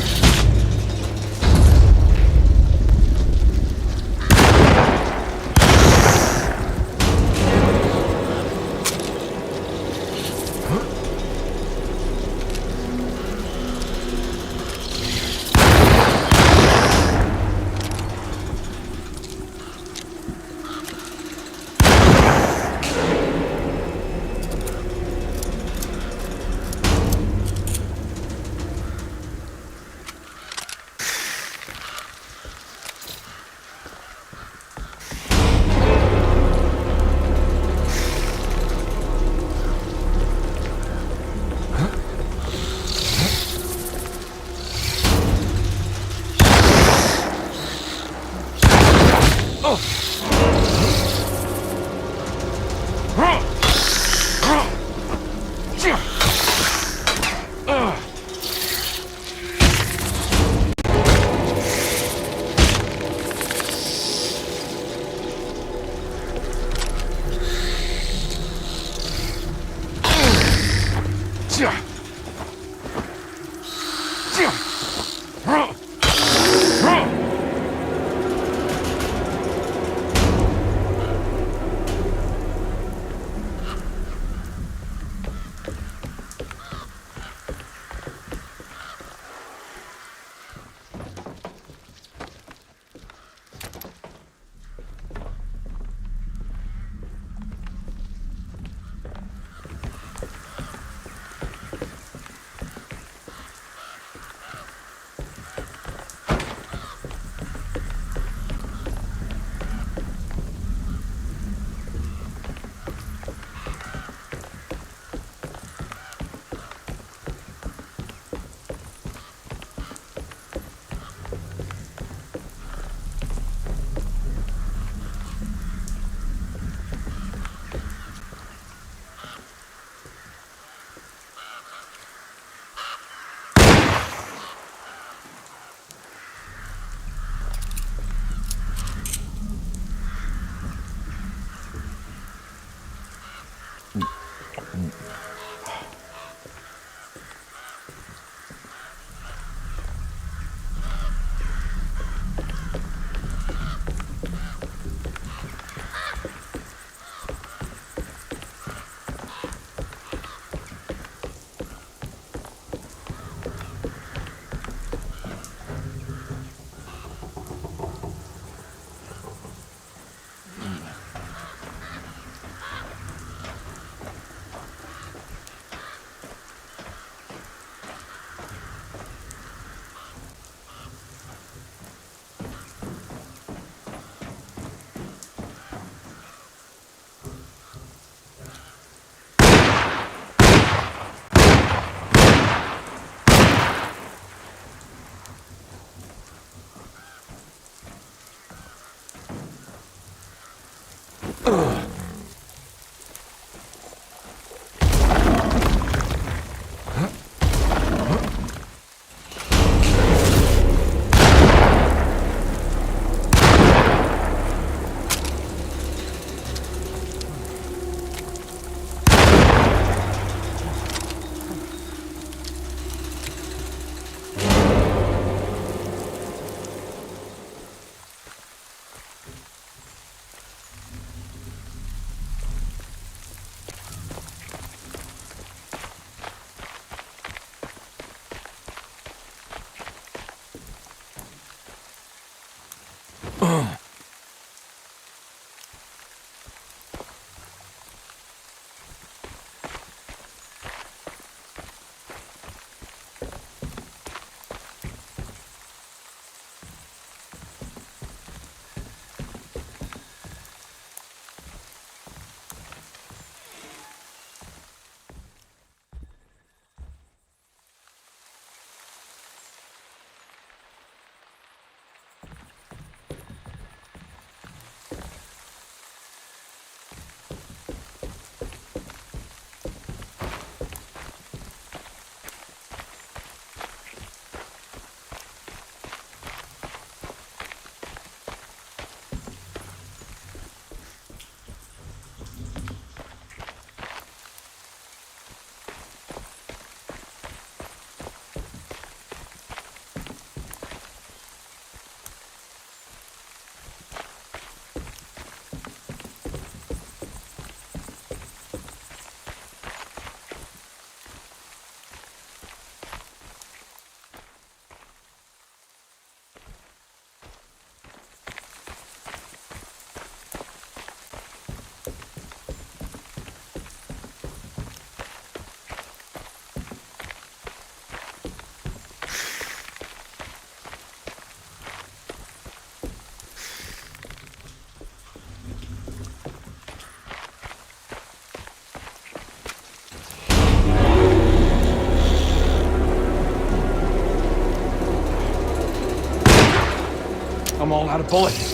I'm all out of bullets.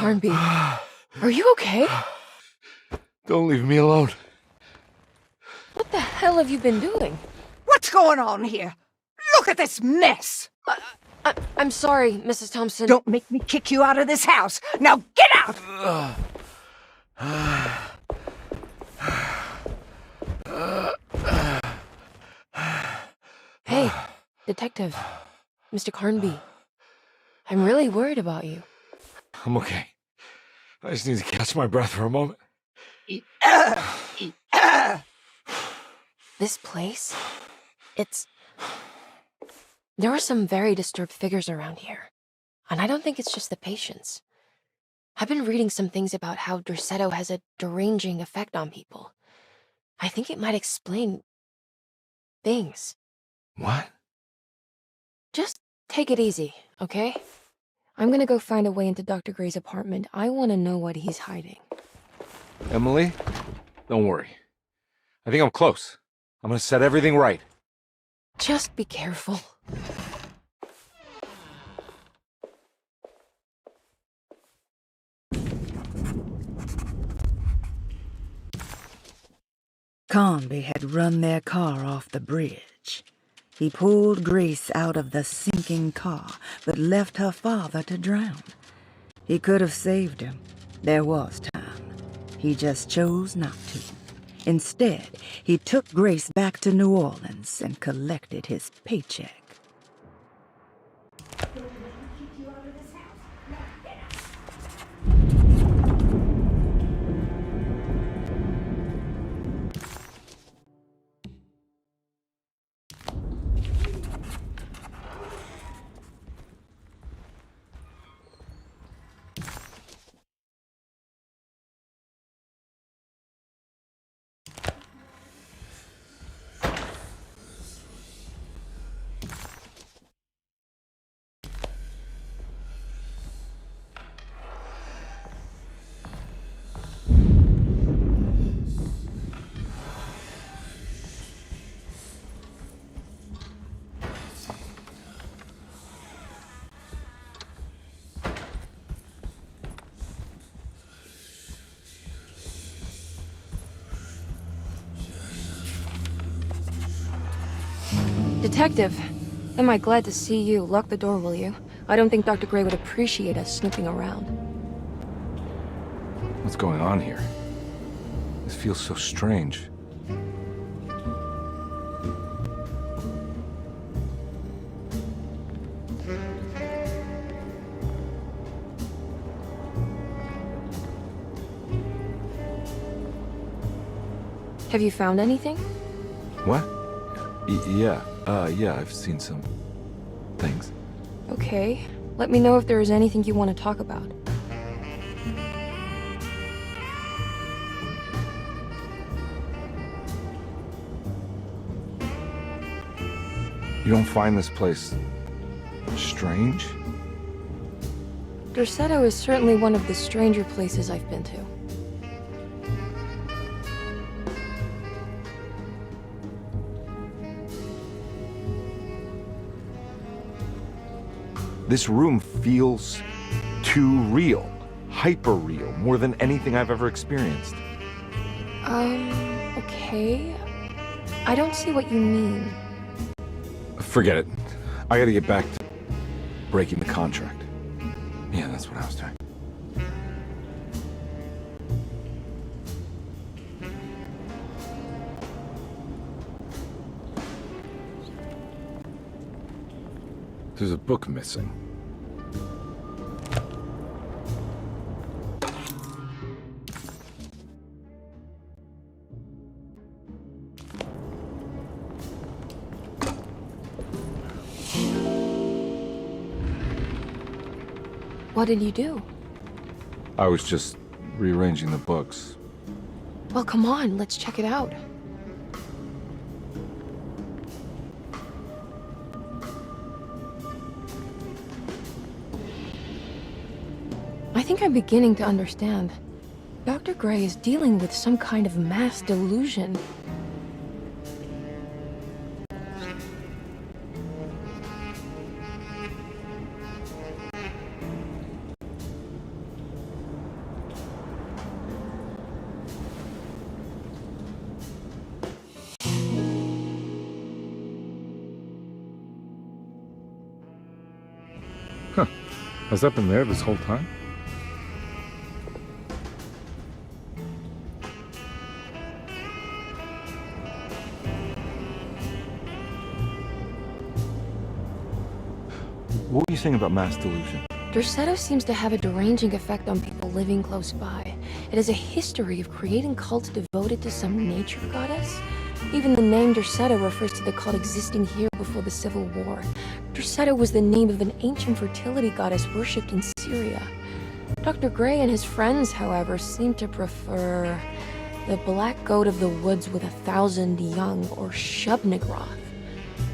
Carnby, are you okay? Don't leave me alone. What the hell have you been doing? What's going on here? Look at this mess! I'm sorry, Mrs. Thompson. Don't make me kick you out of this house! Now get out! Hey, Detective. Mr. Carnby. I'm really worried about you. I'm okay. I just need to catch my breath for a moment. This place? There are some very disturbed figures around here. And I don't think it's just the patients. I've been reading some things about how Derceto has a deranging effect on people. I think it might explain things. What? Just take it easy, okay? I'm gonna go find a way into Dr. Gray's apartment. I want to know what he's hiding. Emily, don't worry. I think I'm close. I'm gonna set everything right. Just be careful. Carnby had run their car off the bridge. He pulled Grace out of the sinking car, but left her father to drown. He could have saved him. There was time. He just chose not to. Instead, he took Grace back to New Orleans and collected his paycheck. Detective, am I glad to see you. Lock the door, will you? I don't think Dr. Gray would appreciate us snooping around. What's going on here? This feels so strange. Have you found anything? What? Yeah, I've seen some things. Okay. Let me know if there is anything you want to talk about. You don't find this place strange? Derceto is certainly one of the stranger places I've been to. This room feels too real, hyper real, more than anything I've ever experienced. Okay. I don't see what you mean. Forget it. I gotta get back to breaking the contract. Yeah, that's what I was doing. There's a book missing. What did you do? I was just rearranging the books. Well, come on, let's check it out. I think I'm beginning to understand. Dr. Gray is dealing with some kind of mass delusion. Has that been there this whole time? What were you saying about mass delusion? Derceto seems to have a deranging effect on people living close by. It has a history of creating cults devoted to some nature goddess. Even the name Derceto refers to the cult existing here before the Civil War. Derceto was the name of an ancient fertility goddess worshipped in Syria. Dr. Gray and his friends, however, seem to prefer the black goat of the woods with 1,000 young, or Shub-Nigroth.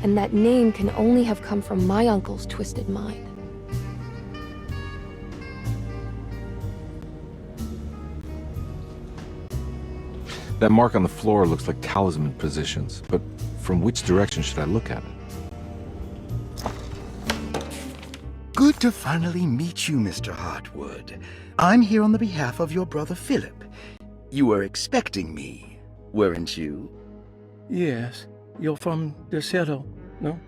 And that name can only have come from my uncle's twisted mind. That mark on the floor looks like talisman positions, but from which direction should I look at it? Good to finally meet you, Mr. Hartwood. I'm here on the behalf of your brother Philip. You were expecting me, weren't you? Yes, you're from Derceto, no?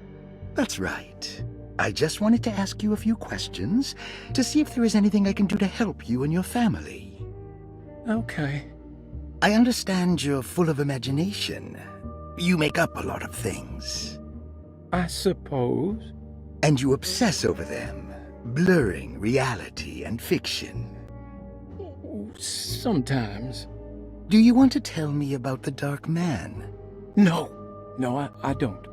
That's right. I just wanted to ask you a few questions to see if there is anything I can do to help you and your family. Okay. I understand you're full of imagination. You make up a lot of things. I suppose. And you obsess over them, blurring reality and fiction. Sometimes. Do you want to tell me about the Dark Man? No, I don't.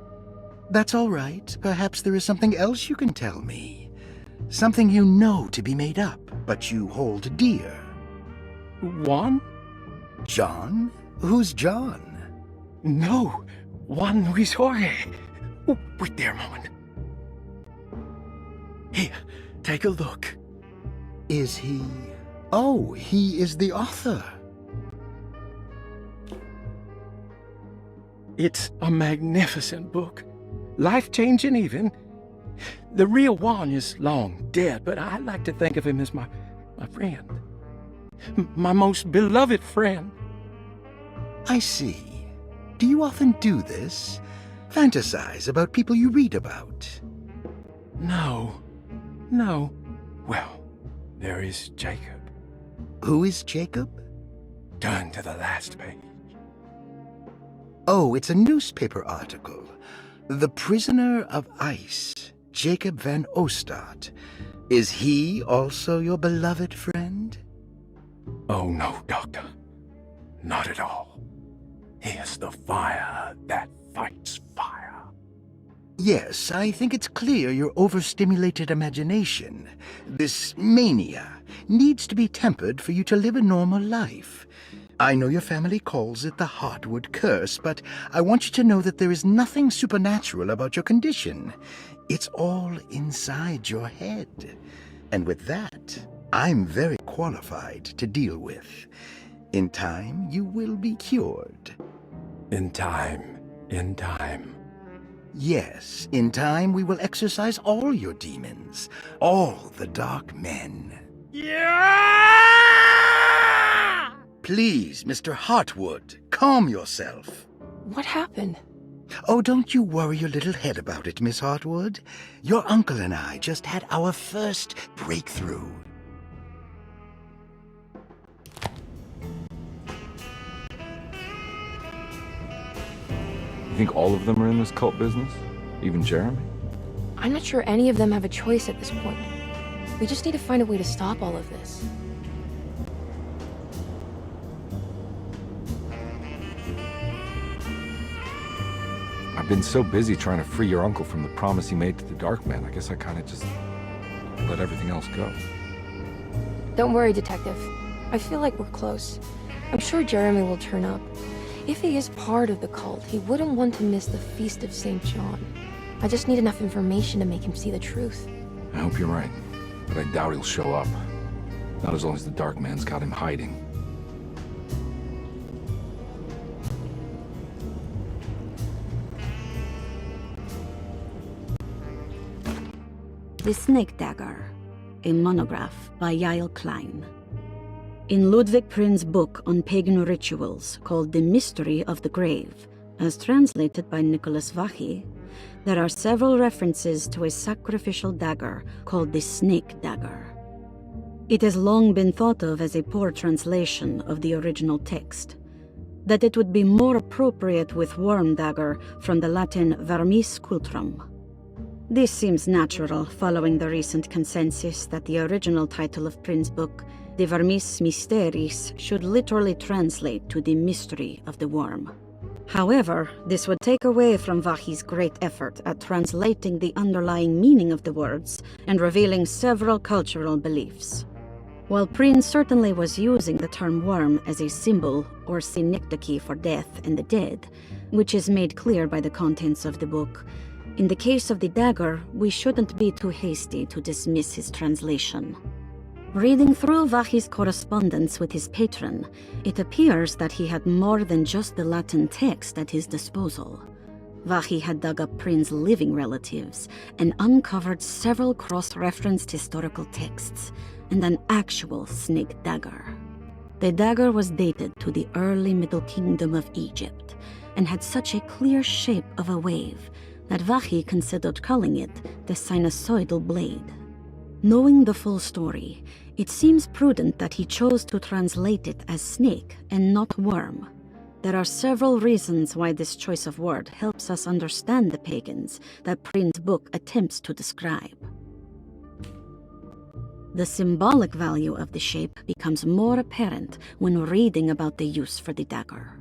That's all right. Perhaps there is something else you can tell me. Something you know to be made up, but you hold dear. Juan? John? Who's John? No, Juan Luis Jorge. Oh, wait there a moment. Here, take a look. Is he... Oh, he is the author. It's a magnificent book. Life-changing even. The real Juan is long dead, but I like to think of him as my friend. My most beloved friend. I see. Do you often do this? Fantasize about people you read about? No. Well, there is Jacob. Who is Jacob? Turn to the last page. Oh, it's a newspaper article. The Prisoner of Ice, Jacob van Ostad. Is he also your beloved friend? Oh, no, Doctor. Not at all. He is the fire that fights fire. Yes, I think it's clear your overstimulated imagination, this mania, needs to be tempered for you to live a normal life. I know your family calls it the Hartwood curse, but I want you to know that there is nothing supernatural about your condition. It's all inside your head. And with that, I'm very qualified to deal with. In time, you will be cured. In time. Yes, in time we will exorcise all your demons, all the dark men. Yeah! Please, Mr. Hartwood, calm yourself. What happened? Oh, don't you worry your little head about it, Miss Hartwood. Your uncle and I just had our first breakthrough. You think all of them are in this cult business? Even Jeremy? I'm not sure any of them have a choice at this point. We just need to find a way to stop all of this. I've been so busy trying to free your uncle from the promise he made to the Dark Man, I guess I kind of just let everything else go. Don't worry, Detective. I feel like we're close. I'm sure Jeremy will turn up. If he is part of the cult, he wouldn't want to miss the Feast of St. John. I just need enough information to make him see the truth. I hope you're right, but I doubt he'll show up. Not as long as the Dark Man's got him hiding. The Snake Dagger, a monograph by Yael Klein. In Ludwig Prin's book on pagan rituals called The Mystery of the Grave, as translated by Nicholas Vachy, there are several references to a sacrificial dagger called the snake dagger. It has long been thought of as a poor translation of the original text, that it would be more appropriate with worm dagger from the Latin vermis cultrum. This seems natural following the recent consensus that the original title of Prin's book, De Vermis Mysteris, should literally translate to the mystery of the worm. However, this would take away from Vahí's great effort at translating the underlying meaning of the words and revealing several cultural beliefs. While Prin certainly was using the term worm as a symbol or synecdoche for death and the dead, which is made clear by the contents of the book, in the case of the dagger, we shouldn't be too hasty to dismiss his translation. Reading through Vahí's correspondence with his patron, it appears that he had more than just the Latin text at his disposal. Vahí had dug up Prin's living relatives and uncovered several cross-referenced historical texts and an actual snake dagger. The dagger was dated to the early Middle Kingdom of Egypt and had such a clear shape of a wave that Vahí considered calling it the sinusoidal blade. Knowing the full story, it seems prudent that he chose to translate it as snake and not worm. There are several reasons why this choice of word helps us understand the pagans that Prin's book attempts to describe. The symbolic value of the shape becomes more apparent when reading about the use for the dagger.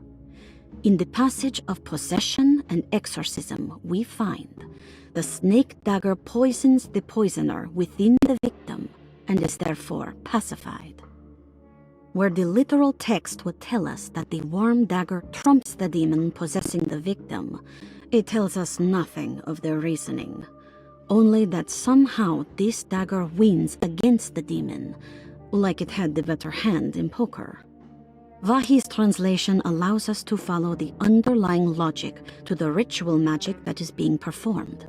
In the passage of possession and exorcism, we find the snake dagger poisons the poisoner within the victim and is therefore pacified. Where the literal text would tell us that the worm dagger trumps the demon possessing the victim, it tells us nothing of their reasoning, only that somehow this dagger wins against the demon, like it had the better hand in poker. Vahí's translation allows us to follow the underlying logic to the ritual magic that is being performed.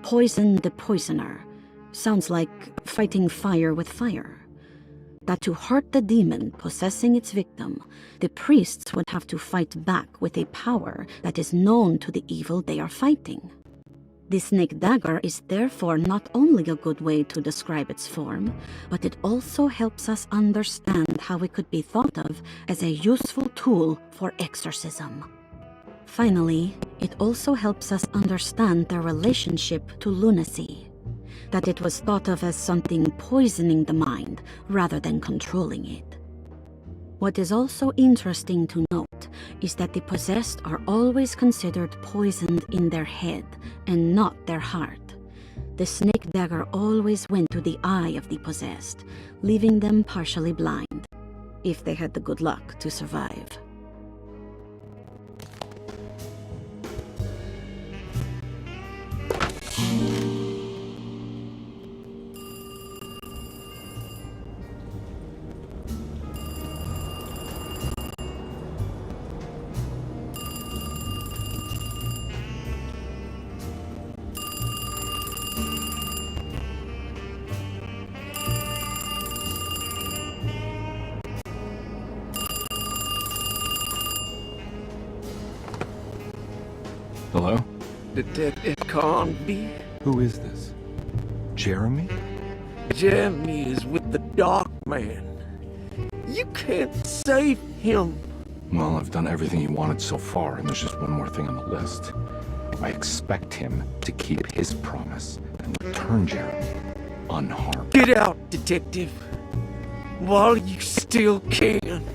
Poison the poisoner sounds like fighting fire with fire. That to hurt the demon possessing its victim, the priests would have to fight back with a power that is known to the evil they are fighting. The snake dagger is therefore not only a good way to describe its form, but it also helps us understand how it could be thought of as a useful tool for exorcism. Finally, it also helps us understand their relationship to lunacy, that it was thought of as something poisoning the mind rather than controlling it. What is also interesting to note is that the possessed are always considered poisoned in their head and not their heart. The snake dagger always went to the eye of the possessed, leaving them partially blind, if they had the good luck to survive. Hello? Detective Carnby? Who is this? Jeremy? Jeremy is with the Dark Man. You can't save him. Well, I've done everything he wanted so far, and there's just one more thing on the list. I expect him to keep his promise and return Jeremy unharmed. Get out, Detective, while you still can.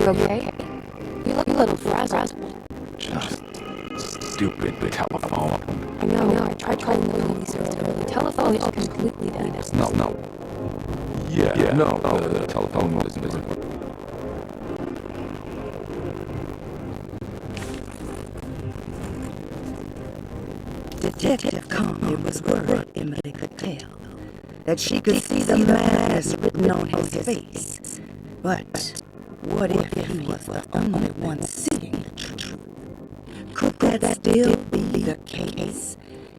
You okay? You look a little frazzled. Just stupid telephone. I know. I tried calling the police earlier. The telephone is completely dead. No. Yeah, no, the telephone was busy. Detective Carnby was worried Emily could tell that she could see the madness written on his face. But what if he was the only one seeing the truth? Could that still be the case?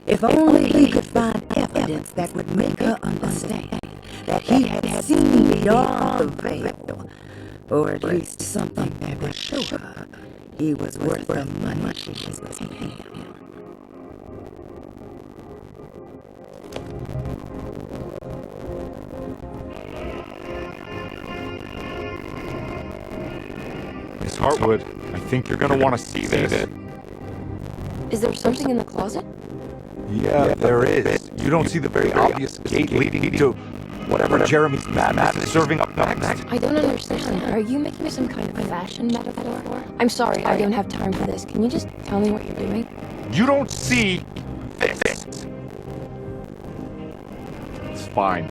If only he could find evidence that would make her understand that he had seen beyond the veil, or at least something that would show her he was worth the money she was paying him. Miss Hartwood, I think you're gonna want to see this. Is there something in the closet? Yeah, there is. You don't see the very obvious gate leading to whatever Jeremy's madness is serving up next? I don't understand. Are you making some kind of fashion metaphor? I'm sorry, I don't have time for this. Can you just tell me what you're doing? You don't see this. It's fine.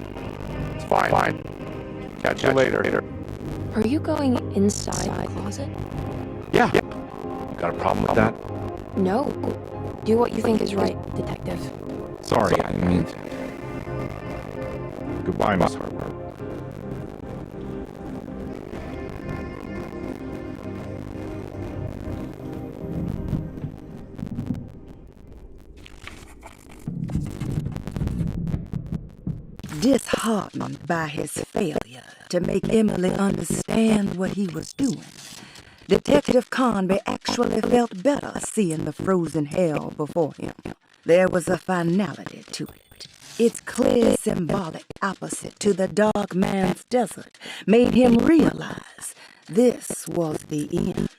It's fine. Catch you later. Are you going inside the closet? Yeah. You got a problem with that? No. Do what you think is right, detective. Sorry, I mean... Goodbye, Miss Harper. Disheartened by his failure to make Emily understand what he was doing, Detective Carnby actually felt better seeing the frozen hell before him. There was a finality to it. Its clear symbolic opposite to the dark man's desert made him realize this was the end.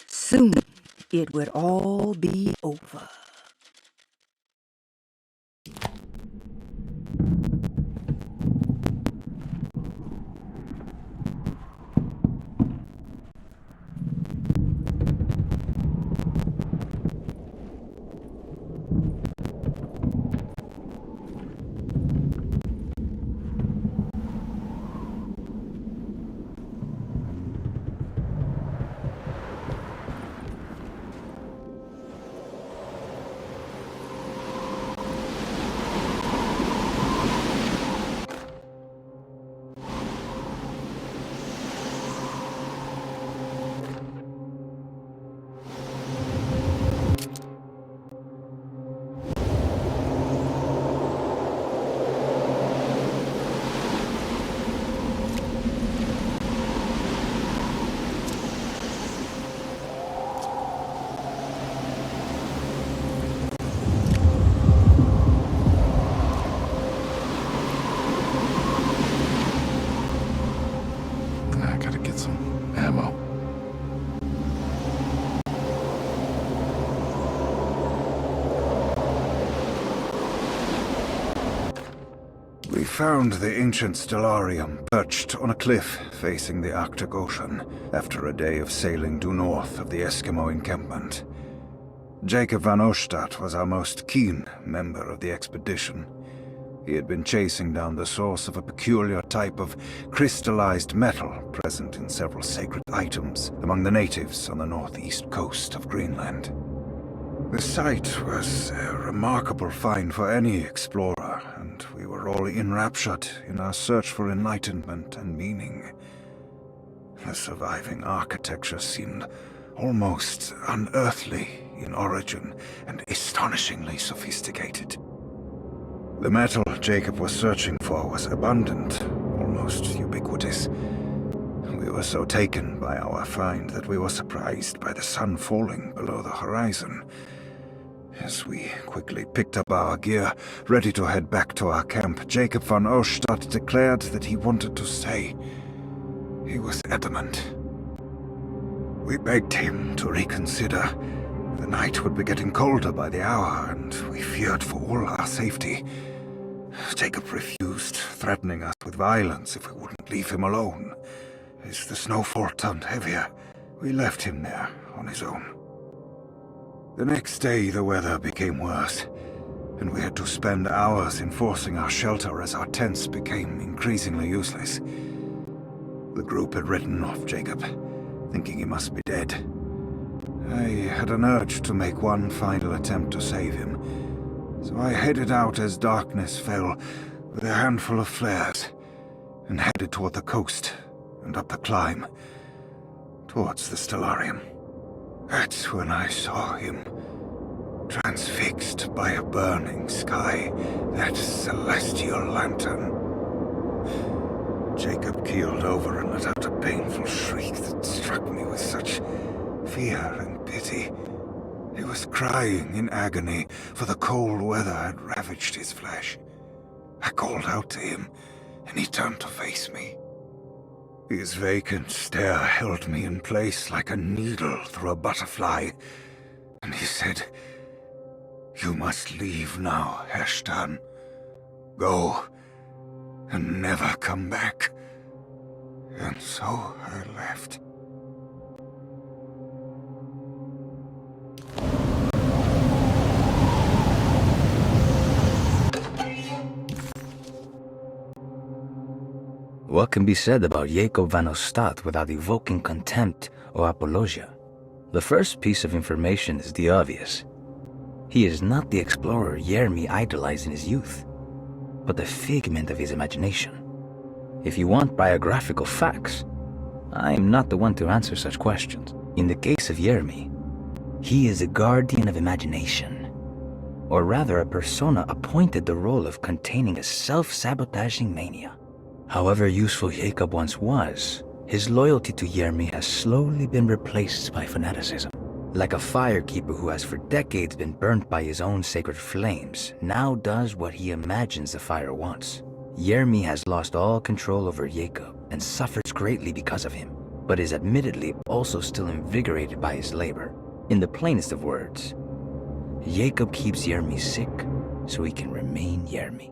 Soon it would all be over. We found the ancient stellarium perched on a cliff facing the Arctic Ocean after a day of sailing due north of the Eskimo encampment. Jacob van Oostad was our most keen member of the expedition. He had been chasing down the source of a peculiar type of crystallized metal present in several sacred items among the natives on the northeast coast of Greenland. The site was a remarkable find for any explorer, and we were all enraptured in our search for enlightenment and meaning. The surviving architecture seemed almost unearthly in origin and astonishingly sophisticated. The metal Jacob was searching for was abundant, almost ubiquitous. We were so taken by our find that we were surprised by the sun falling below the horizon. As we quickly picked up our gear, ready to head back to our camp, Jacob van Oostad declared that he wanted to stay. He was adamant. We begged him to reconsider. The night would be getting colder by the hour, and we feared for all our safety. Jacob refused, threatening us with violence if we wouldn't leave him alone. As the snowfall turned heavier, we left him there on his own. The next day, the weather became worse, and we had to spend hours enforcing our shelter as our tents became increasingly useless. The group had written off Jacob, thinking he must be dead. I had an urge to make one final attempt to save him, so I headed out as darkness fell with a handful of flares, and headed toward the coast and up the climb, towards the Stellarium. That's when I saw him, transfixed by a burning sky, that celestial lantern. Jacob keeled over and let out a painful shriek that struck me with such fear and pity. He was crying in agony, for the cold weather had ravaged his flesh. I called out to him, and he turned to face me. His vacant stare held me in place like a needle through a butterfly, and he said, "You must leave now, Heshtan. Go, and never come back." And so I left. What can be said about Jacob van Ostad without evoking contempt or apologia? The first piece of information is the obvious. He is not the explorer Jeremy idolized in his youth, but the figment of his imagination. If you want biographical facts, I am not the one to answer such questions. In the case of Jeremy, he is a guardian of imagination, or rather a persona appointed the role of containing a self-sabotaging mania. However useful Jacob once was, his loyalty to Jeremy has slowly been replaced by fanaticism. Like a firekeeper who has for decades been burnt by his own sacred flames, now does what he imagines the fire wants. Jeremy has lost all control over Jacob and suffers greatly because of him, but is admittedly also still invigorated by his labor. In the plainest of words, Jacob keeps Jeremy sick so he can remain Jeremy.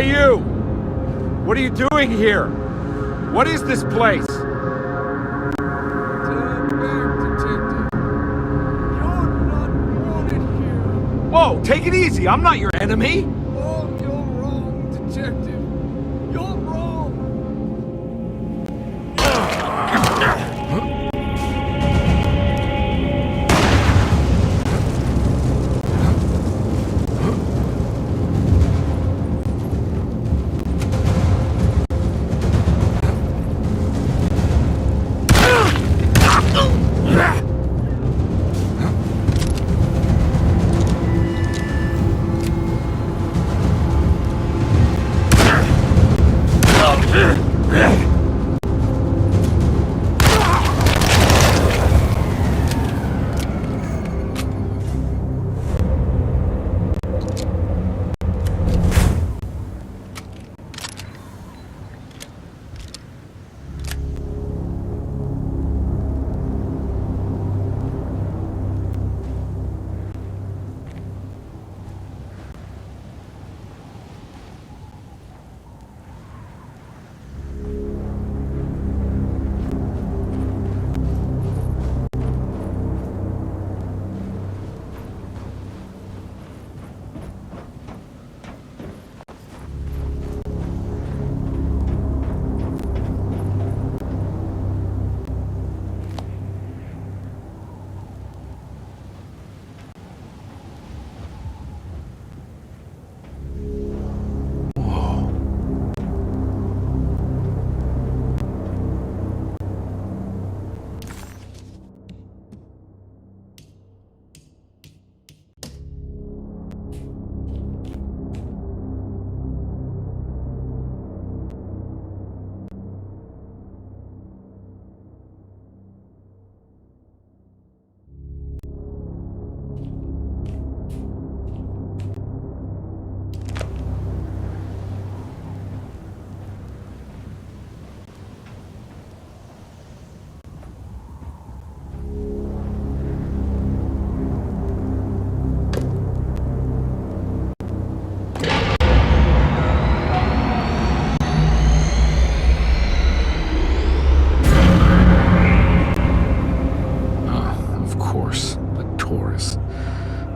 Hey, you! What are you doing here? What is this place? Whoa, take it easy. I'm not your enemy. Oh, you're wrong, Detective. You're wrong.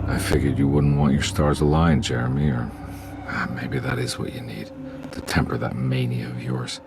I figured you wouldn't want your stars aligned, Jeremy, or maybe that is what you need to temper that mania of yours.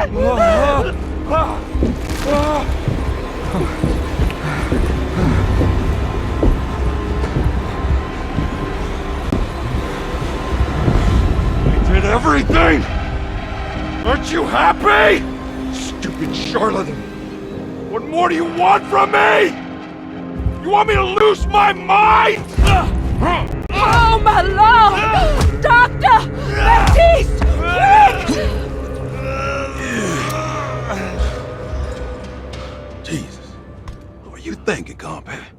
I did everything! Aren't you happy? Stupid charlatan! What more do you want from me? You want me to lose my mind? Oh, my lord! Doctor! Baptiste! Quick! Jesus. What were you thinking, Carnby?